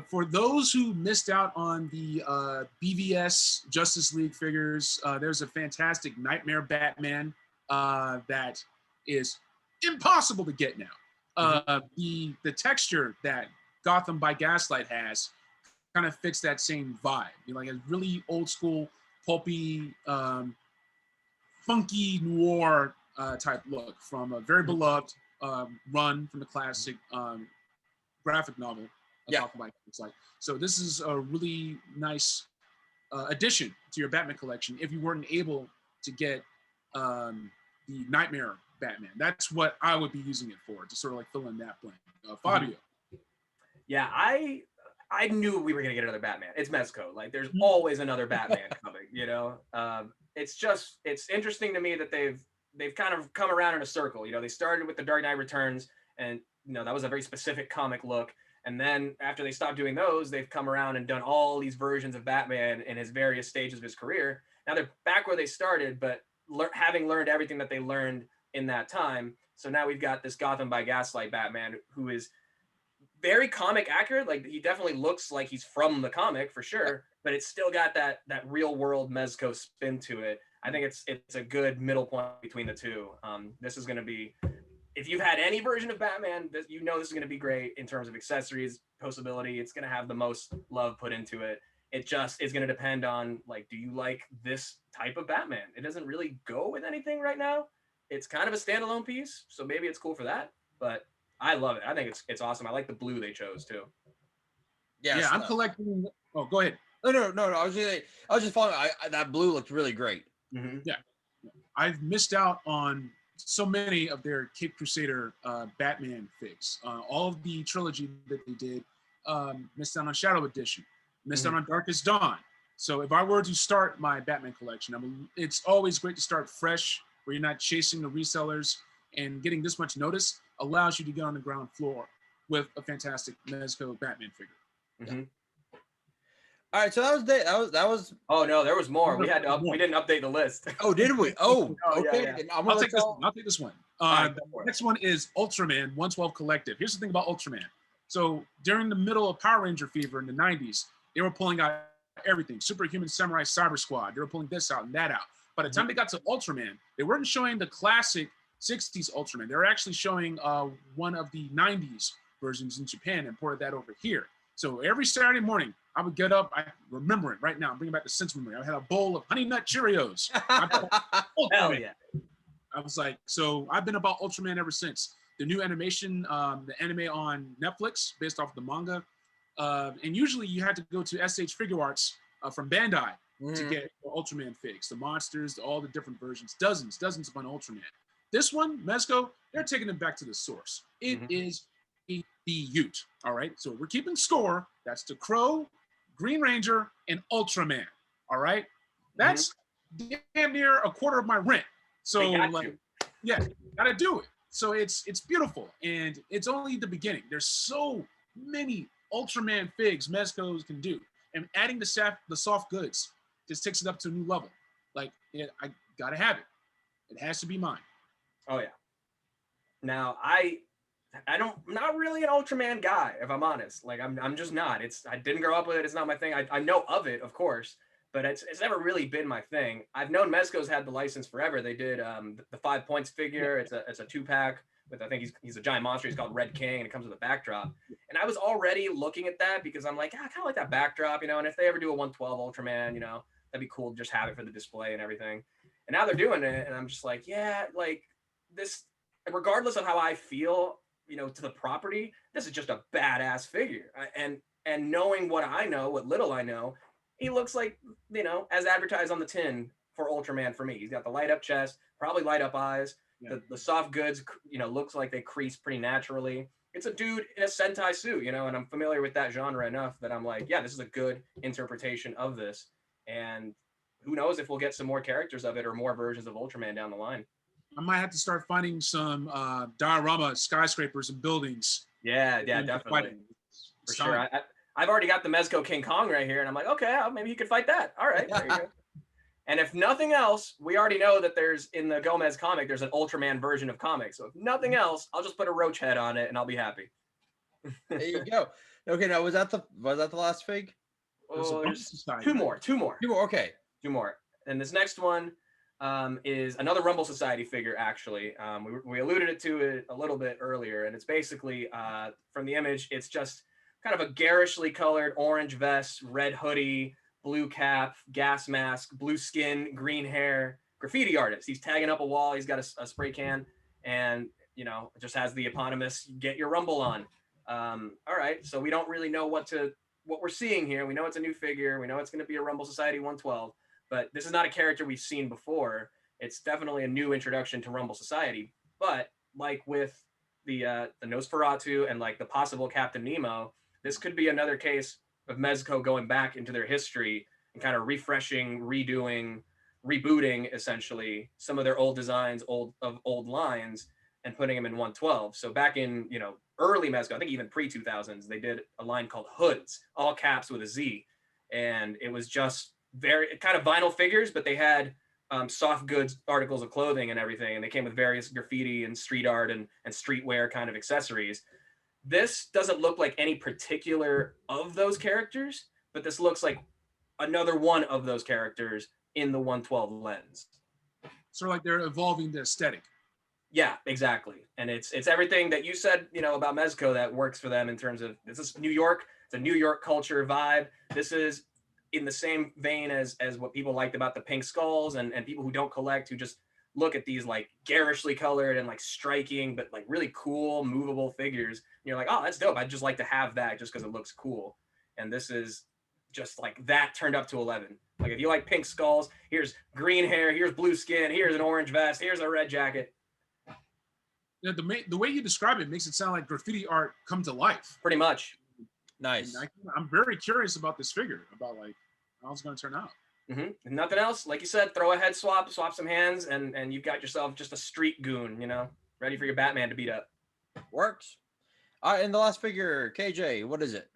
For those who missed out on the BVS Justice League figures, there's a fantastic Nightmare Batman that is impossible to get now. The texture that Gotham by Gaslight has kind of fits that same vibe. Like a really old school, pulpy, funky noir type look from a very beloved run from the classic graphic novel. Gotham by Gaslight. So this is a really nice addition to your Batman collection if you weren't able to get the Nightmare Batman. That's what I would be using it for, to sort of like fill in that blank. Fabio. Yeah, I knew we were gonna get another Batman. It's Mezco. Like, there's always another Batman coming. It's interesting to me that they've kind of come around in a circle. They started with the Dark Knight Returns, and that was a very specific comic look. And then after they stopped doing those, they've come around and done all these versions of Batman in his various stages of his career. Now they're back where they started, but having learned everything that they learned in that time. So now we've got this Gotham by Gaslight Batman, who is very comic accurate. Like, he definitely looks like he's from the comic for sure, but it's still got that real world Mezco spin to it. I think it's a good middle point between the two. This is going to be, if you've had any version of Batman, this is going to be great in terms of accessories, posability. It's going to have the most love put into it. It just is going to depend on, like, do you like this type of Batman? It doesn't really go with anything right now. It's kind of a standalone piece, so maybe it's cool for that. But I love it. I think it's awesome. I like the blue they chose too. Yeah, I'm collecting. Oh, go ahead. No. I was just following. That blue looked really great. Yeah, I've missed out on so many of their Cape Crusader Batman figs. All of the trilogy that they did, missed out on Shadow Edition, missed out on Darkest Dawn. So if I were to start my Batman collection, it's always great to start fresh, where you're not chasing the resellers, and getting this much notice allows you to get on the ground floor with a fantastic Mezco Batman figure. All right, so that was. Oh no, there was more. We didn't update the list. Oh, did we? Oh, okay. Yeah. I'll take this one. The next one is Ultraman 112 Collective. Here's the thing about Ultraman. So during the middle of Power Ranger fever in the 90s, they were pulling out everything. Superhuman Samurai Cyber Squad. They were pulling this out and that out. By the time they got to Ultraman, they weren't showing the classic 60s Ultraman. They were actually showing one of the 90s versions in Japan and ported that over here. So every Saturday morning, I would get up. I remember it right now. I'm bringing back the sense memory. I had a bowl of Honey Nut Cheerios. Hell yeah. I was like, so I've been about Ultraman ever since. The new animation, the anime on Netflix based off the manga. And usually you had to go to SH Figure Arts from Bandai to get the Ultraman figs, the monsters, all the different versions, dozens of on Ultraman. This one, Mezco, they're taking it back to the source. It is the Ute, all right? So we're keeping score. That's the Crow, Green Ranger, and Ultraman, all right? That's damn near a quarter of my rent. So, yeah, gotta do it. So it's beautiful, and it's only the beginning. There's so many Ultraman figs Mezco can do, and adding the soft goods just takes it up to a new level. Like, I gotta have it. It has to be mine. Oh yeah. Now I'm not really an Ultraman guy, if I'm honest. Like I'm just not. I didn't grow up with it. It's not my thing. I know of it, of course, but it's never really been my thing. I've known Mezco's had the license forever. They did the 5 Points figure. It's a 2-pack with, I think he's a giant monster. He's called Red King, and it comes with a backdrop. And I was already looking at that because I'm like, I kind of like that backdrop, you know. And if they ever do a 112 Ultraman, you know, that'd be cool to just have it for the display and everything. And now they're doing it, and I'm just like, yeah, like this. Regardless of how I feel, you know, to the property, this is just a badass figure. And knowing what I know, what little I know, he looks like, you know, as advertised on the tin for Ultraman for me. He's got the light up chest, probably light up eyes. Yeah. The soft goods, you know, looks like they crease pretty naturally. It's a dude in a Sentai suit, you know, and I'm familiar with that genre enough that I'm like, yeah, this is a good interpretation of this. And who knows if we'll get some more characters of it or more versions of Ultraman down the line. I might have to start finding some diorama skyscrapers and buildings. Yeah, definitely. For sure. I've already got the Mezco King Kong right here, and I'm like, okay, maybe he could fight that. All right, there you go. And if nothing else, we already know that there's, in the Gomez comic, there's an Ultraman version of comics. So if nothing else, I'll just put a roach head on it, and I'll be happy. There you go. Okay, now was that the last fig? Oh, there's two more. Okay. Two more. And this next one is another Rumble Society figure, actually. We alluded to it a little bit earlier, and it's basically, from the image, it's just kind of a garishly colored orange vest, red hoodie, blue cap, gas mask, blue skin, green hair, graffiti artist. He's tagging up a wall. He's got a spray can, and, you know, it just has the eponymous "Get Your Rumble On." All right, so we don't really know what we're seeing here. We know it's a new figure. We know it's going to be a Rumble Society 112. But this is not a character we've seen before. It's definitely a new introduction to Rumble Society. But like with the Nosferatu and like the possible Captain Nemo, this could be another case of Mezco going back into their history and kind of refreshing, redoing, rebooting essentially some of their old designs, old lines, and putting them in 112. So back in, you know, early Mezco, I think even pre-2000s, they did a line called Hoods, all caps with a Z, and it was just very kind of vinyl figures, but they had soft goods articles of clothing and everything, and they came with various graffiti and street art and streetwear kind of accessories. This doesn't look like any particular of those characters, but this looks like another one of those characters in the 112 lens. Sort of like they're evolving the aesthetic. Yeah, exactly. And it's everything that you said, you know, about Mezco that works for them in terms of, this is New York. It's a New York culture vibe. This is in the same vein as what people liked about the pink skulls and people who don't collect, who just look at these like garishly colored and like striking, but like really cool, movable figures. And you're like, oh, that's dope. I'd just like to have that just because it looks cool. And this is just like that turned up to 11. Like if you like pink skulls, here's green hair, here's blue skin, here's an orange vest, here's a red jacket. Yeah, the way you describe it makes it sound like graffiti art come to life. Pretty much. Nice. I'm very curious about this figure, about like how it's going to turn out. Mm-hmm. Nothing else, like you said, throw a head swap some hands, and you've got yourself just a street goon, you know, ready for your Batman to beat up. Works. All right, and the last figure, KJ, what is it?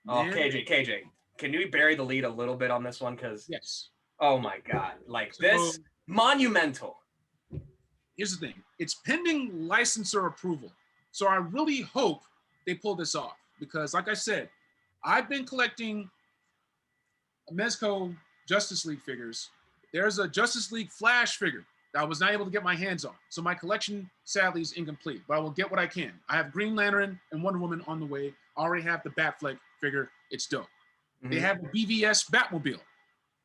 Oh, KJ, can you bury the lead a little bit on this one? Because yes. Oh my God, like this monumental. Here's the thing: it's pending licensor approval, so I really hope they pull this off. because, like I said, I've been collecting Mezco Justice League figures. There's a Justice League Flash figure that I was not able to get my hands on. So my collection, sadly, is incomplete, but I will get what I can. I have Green Lantern and Wonder Woman on the way. I already have the Batfleck figure. It's dope. Mm-hmm. They have a BVS Batmobile,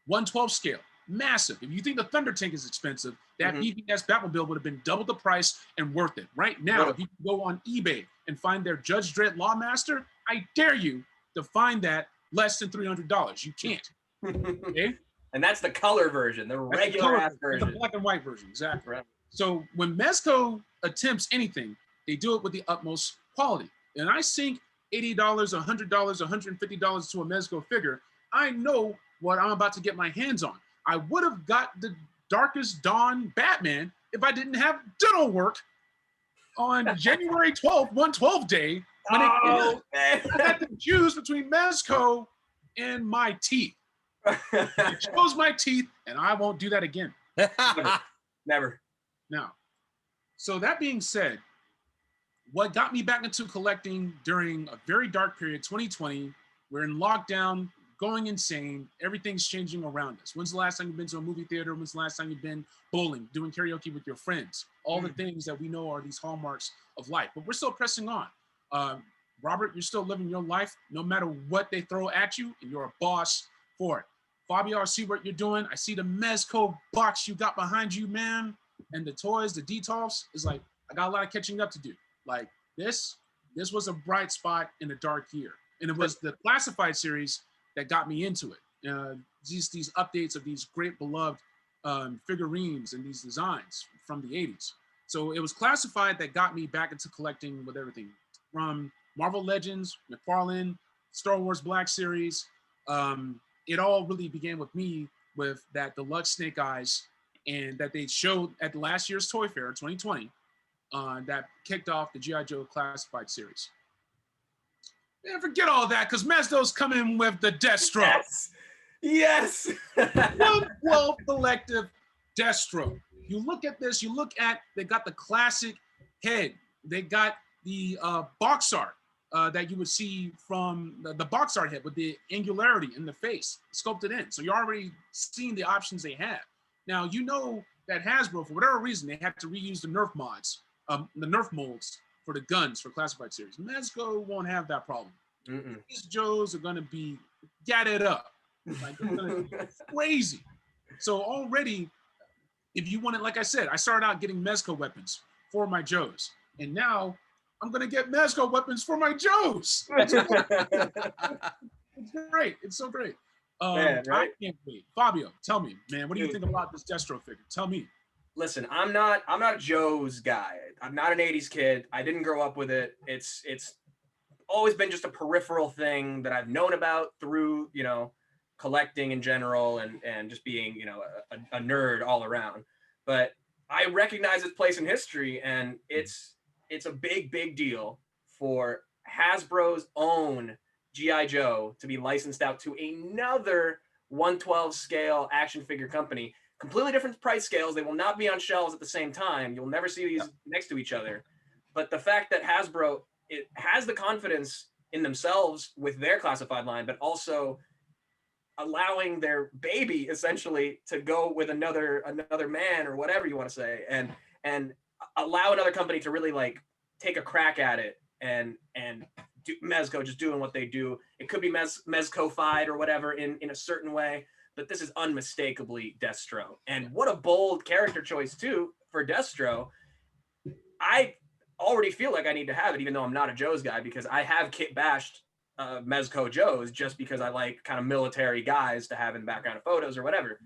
1/12 scale, massive. If you think the Thunder Tank is expensive, that BVS Batmobile would have been double the price and worth it. Right now, if you go on eBay and find their Judge Dredd Lawmaster, I dare you to find that less than $300. You can't. Okay? And that's the color version, the regular ass version. The black and white version, exactly. Right. So when Mezco attempts anything, they do it with the utmost quality. And I sink $80, $100, $150 to a Mezco figure, I know what I'm about to get my hands on. I would have got the Darkest Dawn Batman if I didn't have dental work on January 12th, 1/12 day. When I had to choose between Mezco and my teeth. I chose my teeth, and I won't do that again. Never. Now, so that being said, what got me back into collecting during a very dark period, 2020, we're in lockdown, going insane, everything's changing around us. When's the last time you've been to a movie theater? When's the last time you've been bowling, doing karaoke with your friends? All the things that we know are these hallmarks of life, but we're still pressing on. Robert, you're still living your life no matter what they throw at you, and you're a boss for it. Fabio, I see what you're doing. I see the Mezco box you got behind you, man. And the toys, the details, is like, I got a lot of catching up to do. Like this was a bright spot in a dark year. And it was the Classified series that got me into it. These updates of these great beloved figurines and these designs from the 80s. So it was Classified that got me back into collecting with everything from Marvel Legends, McFarlane, Star Wars Black Series. It all really began with me with that deluxe Snake Eyes, and that they showed at last year's Toy Fair 2020 that kicked off the G.I. Joe Classified series. Man, forget all that, because Mezco's coming with the Destro. Yes! 1/12 Collective Destro. You look at this, they got the classic head. They got the box art that you would see from the box art head with the angularity in the face sculpted in. So you're already seeing the options they have. Now, you know that Hasbro, for whatever reason, they had to reuse the Nerf mods, the Nerf molds for the guns for Classified series. Mezco won't have that problem. These Joes are going to be gadded up. Like, they're going to be crazy. So already, if you want it, like I said, I started out getting Mezco weapons for my Joes. And now I'm going to get Mezco weapons for my Joes. It's great. It's so great. Man, right? I can't wait. Fabio, tell me, man, what do you think about this Destro figure? Tell me. Listen, I'm not Joe's guy. I'm not an 80s kid. I didn't grow up with it. It's always been just a peripheral thing that I've known about through, collecting in general and just being, a nerd all around. But I recognize its place in history, and it's a big deal for Hasbro's own G.I. Joe to be licensed out to another 1/12 scale action figure company. Completely different price scales. They will not be on shelves at the same time. You'll never see these next to each other. But the fact that Hasbro has the confidence in themselves with their Classified line, but also allowing their baby essentially to go with another man or whatever you want to say, and allow another company to really like take a crack at it and do Mezco just doing what they do. It could be Mezco-fied or whatever in a certain way, but this is unmistakably Destro. And what a bold character choice too for Destro. I already feel like I need to have it, even though I'm not a Joe's guy, because I have kit bashed Mezco Joes just because I like kind of military guys to have in the background of photos or whatever.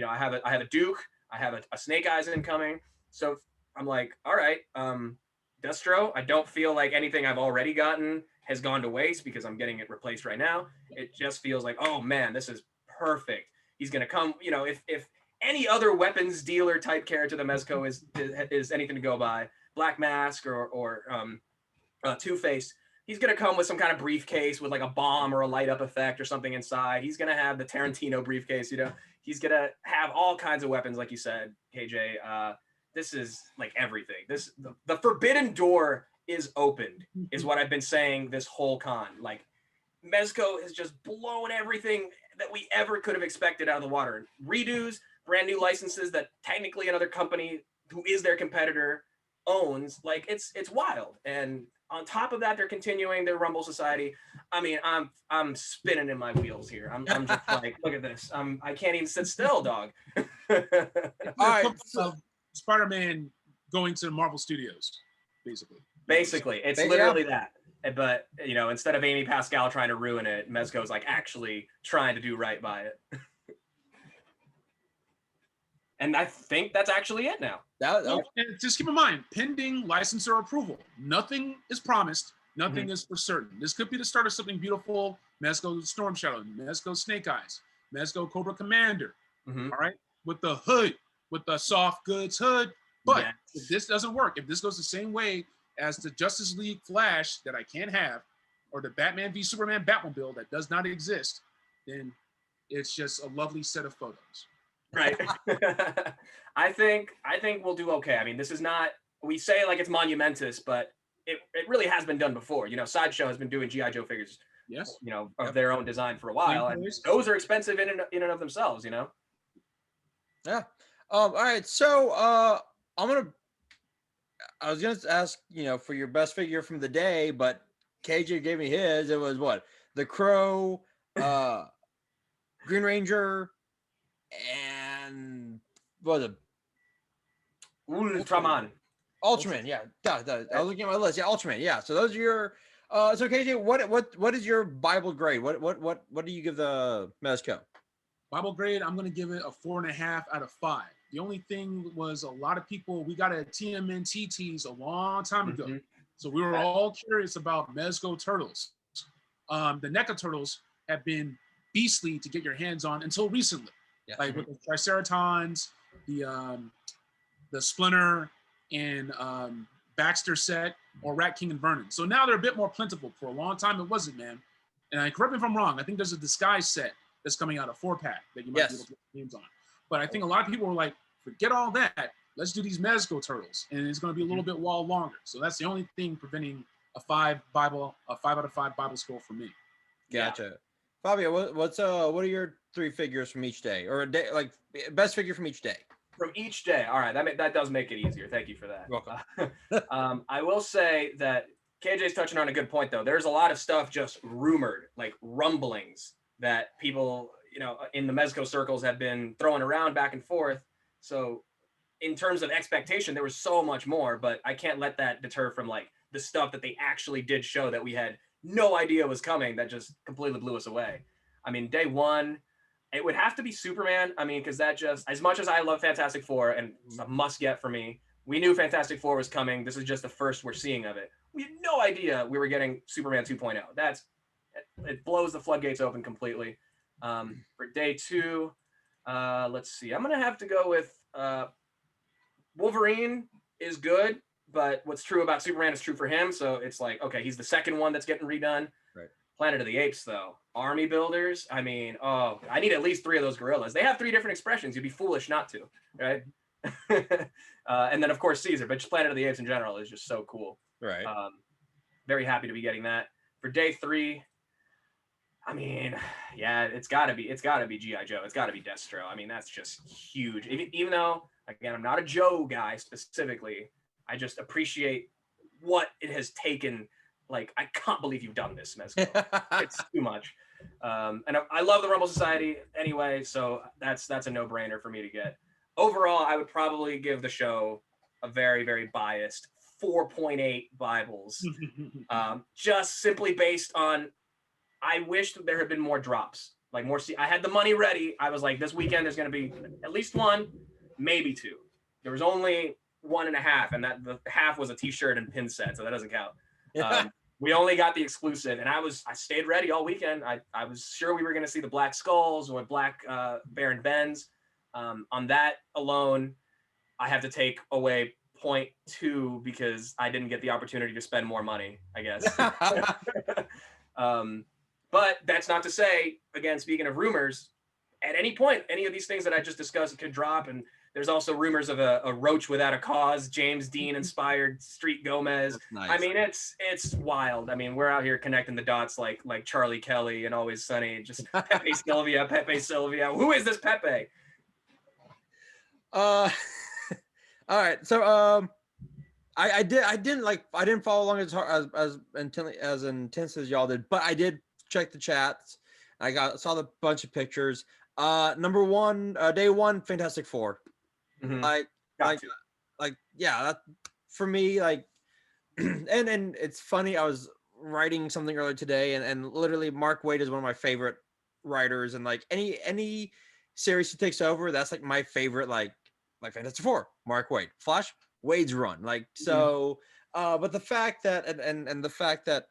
I have a Duke, I have a Snake Eyes incoming. So I'm like, all right, Destro, I don't feel like anything I've already gotten has gone to waste because I'm getting it replaced right now. It just feels like, oh man, this is perfect. He's going to come, if any other weapons dealer type character the Mezco is anything to go by, Black Mask or Two-Face, he's going to come with some kind of briefcase with like a bomb or a light up effect or something inside. He's going to have the Tarantino briefcase, he's going to have all kinds of weapons, like you said, KJ. This is like everything. The Forbidden Door is opened, is what I've been saying this whole con. Like, Mezco has just blown everything that we ever could have expected out of the water. Redos, brand new licenses that technically another company who is their competitor owns. Like, it's wild. And on top of that, they're continuing their Rumble Society. I mean, I'm spinning in my wheels here. I'm just like, look at this. I can't even sit still, dog. All right. So Spider-Man going to Marvel Studios, basically. Basically, it's literally that. But, you know, instead of Amy Pascal trying to ruin it, Mezco's like actually trying to do right by it. And I think that's actually it now. And just keep in mind, pending licensor approval. Nothing is promised. Nothing is for certain. This could be the start of something beautiful. Mezco Storm Shadow, Mezco Snake Eyes, Mezco Cobra Commander. All right, with the hood, with the soft goods hood. But if this doesn't work, if this goes the same way as the Justice League Flash that I can't have, or the Batman v Superman Batmobile that does not exist, then it's just a lovely set of photos. Right. I think we'll do okay. I mean, this is not, we say like it's monumentous, but it really has been done before. You know, Sideshow has been doing G.I. Joe figures, you know, of their own design for a while. And those are expensive in and of themselves, you know? Yeah. All right. So I was going to ask, you know, for your best figure from the day, but KJ gave me his. It was what? The Crow, Green Ranger, and what was it? Ultraman. Ultraman, yeah. I was looking at my list. Yeah, Ultraman, yeah. So those are your so KJ, what is your Bible grade? What do you give the Mezco? Bible grade, I'm gonna give it a 4.5 out of 5. The only thing was a lot of people, we got a TMNT a long time ago. So we were all curious about Mezco turtles. The NECA turtles have been beastly to get your hands on until recently. Yeah. Like with the Triceratons, the Splinter, and Baxter set, or Rat King and Vernon. So now they're a bit more plentiful. For a long time, it wasn't, man. And correct me if I'm wrong. I think there's a Disguise set that's coming out, a 4-pack that you might be able to get your hands on. But I think a lot of people were like, forget all that. Let's do these Mezco turtles, and it's going to be a little bit longer. So that's the only thing preventing a 5 out of 5 Bible score for me. Gotcha. Fabio, what are your 3 figures from each day, or a day, like best figure from each day? From each day. All right, that does make it easier. Thank you for that. Welcome. I will say that KJ's touching on a good point, though. There's a lot of stuff just rumored, like rumblings, that people, you know, in the Mezco circles have been throwing around back and forth. So in terms of expectation, there was so much more, but I can't let that deter from like the stuff that they actually did show that we had no idea was coming, that just completely blew us away. I mean, day one, it would have to be Superman. I mean, because that just, as much as I love Fantastic Four and it's a must get for me, we knew Fantastic Four was coming. This is just the first we're seeing of it. We had no idea we were getting Superman 2.0. It blows the floodgates open completely. For day 2, let's see. I'm going to have to go with Wolverine is good, but what's true about Superman is true for him. So it's like, okay, he's the second one that's getting redone. Right. Planet of the Apes, though. Army builders. I mean, I need at least 3 of those gorillas. They have 3 different expressions. You'd be foolish not to, right? And then, of course, Caesar. But just Planet of the Apes in general is just so cool. Right. Very happy to be getting that. For day 3, I mean, yeah, it's gotta be G.I. Joe. It's gotta be Destro. I mean, that's just huge. Even though, again, I'm not a Joe guy specifically, I just appreciate what it has taken. Like, I can't believe you've done this, Mezco. It's too much. And I love the Rumble Society anyway, so that's a no-brainer for me to get. Overall, I would probably give the show a very, very biased 4.8 Bibles, just simply based on, I wish that there had been more drops, like more. I had the money ready. I was like, this weekend there's going to be at least 1, maybe 2. There was only 1.5, and that the half was a T-shirt and pin set, so that doesn't count. We only got the exclusive, and I stayed ready all weekend. I was sure we were going to see the Black Skulls or Black Baron Bens. On that alone, I have to take away 0.2 because I didn't get the opportunity to spend more money, I guess. But that's not to say, again, speaking of rumors, at any point, any of these things that I just discussed could drop. And there's also rumors of a Roach Without a Cause, James Dean inspired Street Gomez. Nice. I mean, it's wild. I mean, we're out here connecting the dots like Charlie Kelly and Always Sunny, just Pepe Sylvia. Who is this Pepe? All right. So I didn't follow along as intense as y'all did, but I did check the chats. Saw the bunch of pictures. Number one, day one, Fantastic Four. Mm-hmm. Yeah, that for me, like, and it's funny. I was writing something earlier today, and literally Mark Waid is one of my favorite writers, and like any series he takes over, that's like my favorite, like Fantastic Four, Mark Waid, Flash, Wade's run, like so. But the fact that and the fact that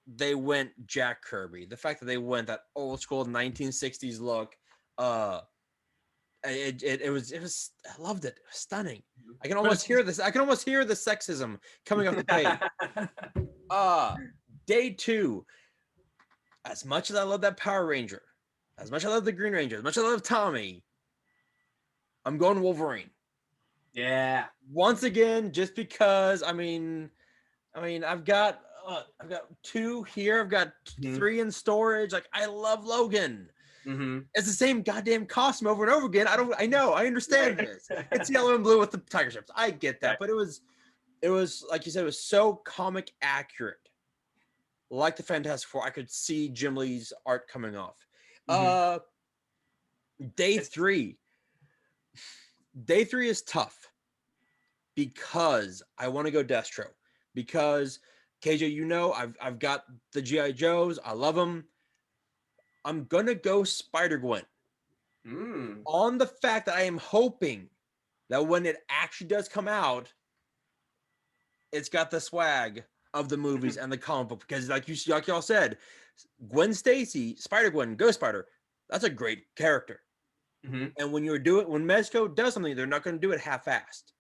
they went Jack Kirby, the fact that they went that old school 1960s look, it was I loved it. It was stunning. I can almost hear this. I can almost hear the sexism coming off the page. Day two. As much as I love that Power Ranger, as much as I love the Green Ranger, as much as I love Tommy, I'm going Wolverine. Yeah. Once again, just because I mean, I've got two here. I've got three in storage. Like, I love Logan. Mm-hmm. It's the same goddamn costume over and over again. I understand this. It's yellow and blue with the tiger strips. I get that, but it was like you said, it was so comic accurate. Like the Fantastic Four, I could see Jim Lee's art coming off. Day three. Day three is tough because I want to go Destro. Because KJ, you know, I've got the G.I. Joes. I love them. I'm gonna go Spider-Gwen. On the fact that I am hoping that when it actually does come out, it's got the swag of the movies and the comic book. Because like y'all said, Gwen Stacy, Spider-Gwen, Ghost Spider, that's a great character. And when Mezco does something, they're not going to do it half-assed.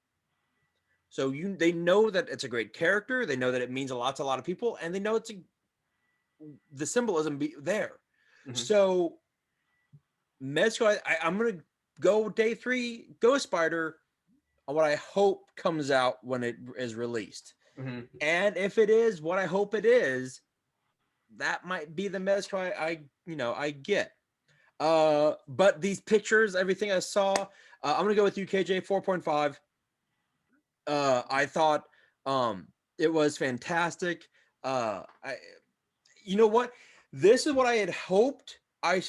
So they know that it's a great character. They know that it means a lot to a lot of people, and they know the symbolism there. So Mezco, I'm going to go day three, Ghost Spider, on what I hope comes out when it is released. And if it is what I hope it is, that might be the Mezco I get. But these pictures, everything I saw, I'm gonna go with you, KJ, 4.5. I thought it was fantastic. You know what? This is what I had hoped I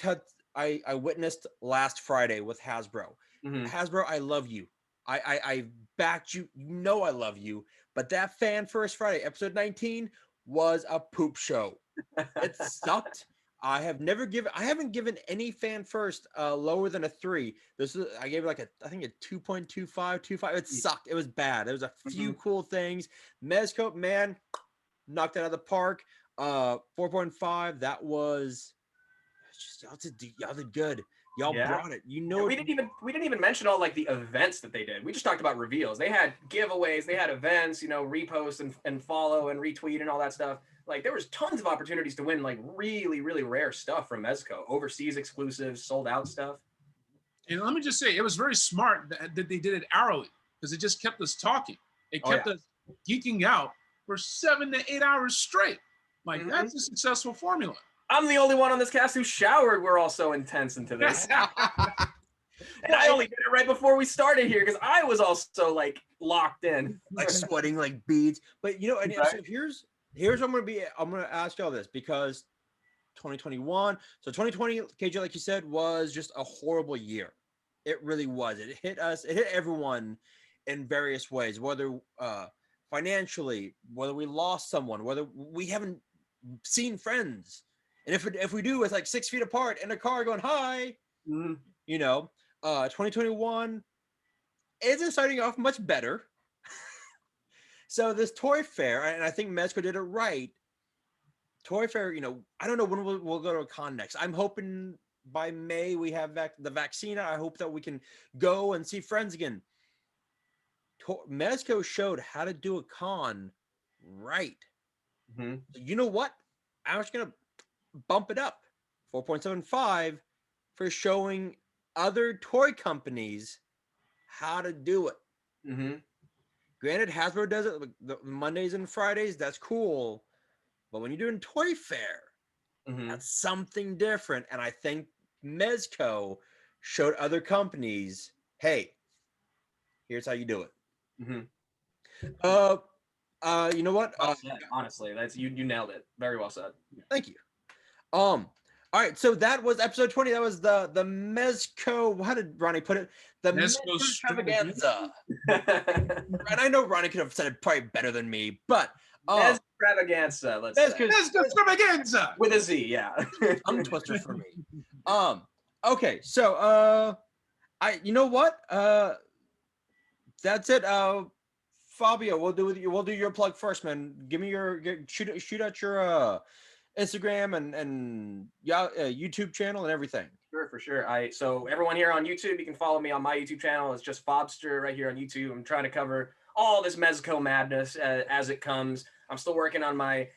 witnessed last Friday with Hasbro. Hasbro, I love you. I backed you. You know I love you. But that Fan First Friday, episode 19, was a poop show. It sucked. I haven't given any Fan First lower than a 3. I gave it I think a 2.25. It sucked. It was bad. There was a few cool things. Mezco, man, knocked it out of the park. 4.5. That was just y'all did good. Y'all brought it. You know, we didn't even mention all like the events that they did. We just talked about reveals. They had giveaways, they had events, repost and follow and retweet and all that stuff. Like, there was tons of opportunities to win like really, really rare stuff from Mezco, overseas exclusives, sold out stuff. And let me just say, it was very smart that they did it hourly, because it just kept us talking. It kept us geeking out for 7 to 8 hours straight. Like, that's a successful formula. I'm the only one on this cast who showered. We're all so intense into this. And I only did it right before we started here because I was also like locked in, like sweating like beads. But so here's what I'm gonna ask y'all this, because 2021, so 2020, KJ, like you said, was just a horrible year. It really was. It hit us. It hit everyone in various ways, whether financially, whether we lost someone, whether we haven't seen friends. And if we do, it's like 6 feet apart in a car going, hi, 2021 isn't starting off much better. So this toy fair, and I think Mezco did it right. Toy fair, I don't know when we'll go to a con next. I'm hoping by May we have the vaccine. I hope that we can go and see friends again. Mezco showed how to do a con right. You know what? I'm just going to bump it up. 4.75 for showing other toy companies how to do it. Mm-hmm. Granted, Hasbro does it the Mondays and Fridays. That's cool. But when you're doing Toy Fair, Mm-hmm. that's something different. And I think Mezco showed other companies, hey, here's how you do it. Mm-hmm. You know what? Well said, honestly, that's you nailed it. Very well said. Thank you. All right, so that was episode 20. That was the Mezco. How did Ronnie put it? The Mezco-stravaganza. And I know Ronnie could have said it probably better than me, but Mezco-stravaganza, let's say. Mezco-stravaganza With a Z, yeah. tongue twister for me. Okay, so you know what? That's it. Fabio, we'll do your plug first, man. Give me shoot out your Instagram and YouTube channel and everything. Sure, for sure. So everyone here on YouTube, you can follow me on my YouTube channel. It's just Fobster right here on YouTube. I'm trying to cover all this Mezco madness as it comes. I'm still working on my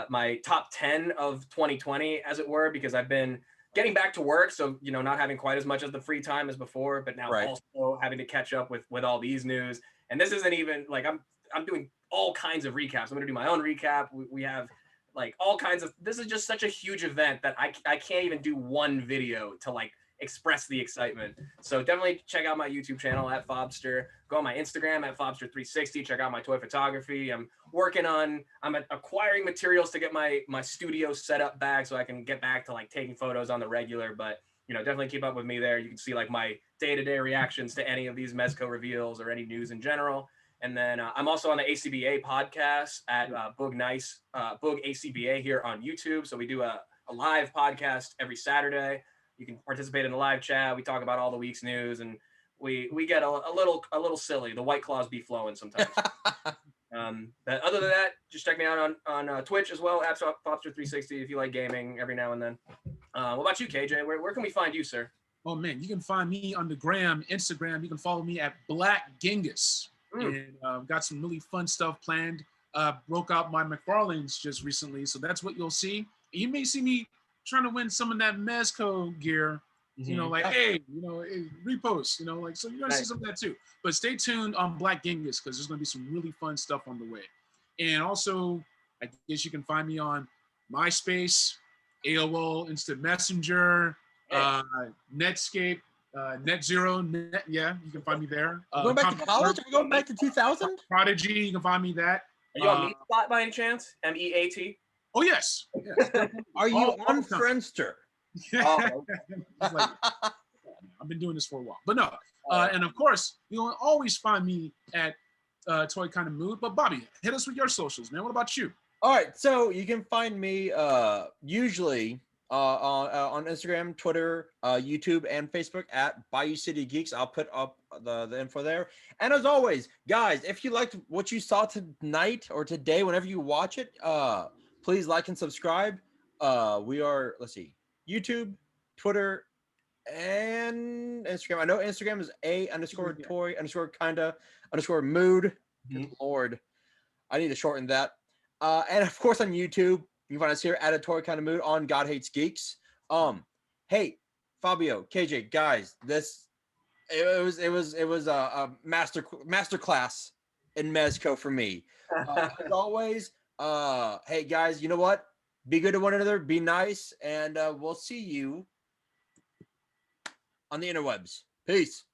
my top 10 of 2020, as it were, because I've been getting back to work, so not having quite as much of the free time as before, but now also having to catch up with all these news. And this isn't even like I'm doing all kinds of recaps. I'm gonna do my own recap. We have like all kinds of, this is just such a huge event that I can't even do one video to like express the excitement. So definitely check out my YouTube channel at Fobster. Go on my Instagram at Fobster360. Check out my toy photography. I'm acquiring materials to get my studio set up back so I can get back to like taking photos on the regular. But definitely keep up with me there. You can see like my day-to-day reactions to any of these Mezco reveals or any news in general. And then I'm also on the ACBA podcast at Boog ACBA here on YouTube. So we do a live podcast every Saturday. You can participate in the live chat. We talk about all the week's news, and we get a little silly. The White Claws be flowing sometimes. But other than that, just check me out on Twitch as well, at Fobster360 if you like gaming every now and then. What about you, KJ? Where can we find you, sir? Oh man, you can find me on the gram, Instagram. You can follow me at Black Genghis. And got some really fun stuff planned. Broke out my McFarlane's just recently, so that's what you'll see. And you may see me trying to win some of that Mezco gear. Like hey, repost. Like so you're gonna see some of that too. But stay tuned on Black Genghis because there's gonna be some really fun stuff on the way. And also, I guess you can find me on MySpace, AOL Instant Messenger, Netscape. Net Zero, you can find me there. Going back to college? Are we going back to 2000? Prodigy, you can find me that. Are you on Meatspot by any chance? MEAT? Oh, yes. Are you on Friendster? Like, I've been doing this for a while. But no, and of course, you'll always find me at Toy Kind of Mood. But Bobby, hit us with your socials, man. What about you? All right, so you can find me usually on Instagram, Twitter, YouTube, and Facebook at Bayou City Geeks. I'll put up the info there. And as always, guys, if you liked what you saw tonight or today, whenever you watch it, please like and subscribe. We are, YouTube, Twitter, and Instagram. I know Instagram is _toy_kinda_mood. Good Lord. I need to shorten that. And of course on YouTube, you can find us here at a Toy Kind of Mood on God Hates Geeks. Hey, Fabio, KJ, guys, it was a master class in Mezco for me. As always, hey guys, you know what? Be good to one another, be nice, and we'll see you on the interwebs. Peace.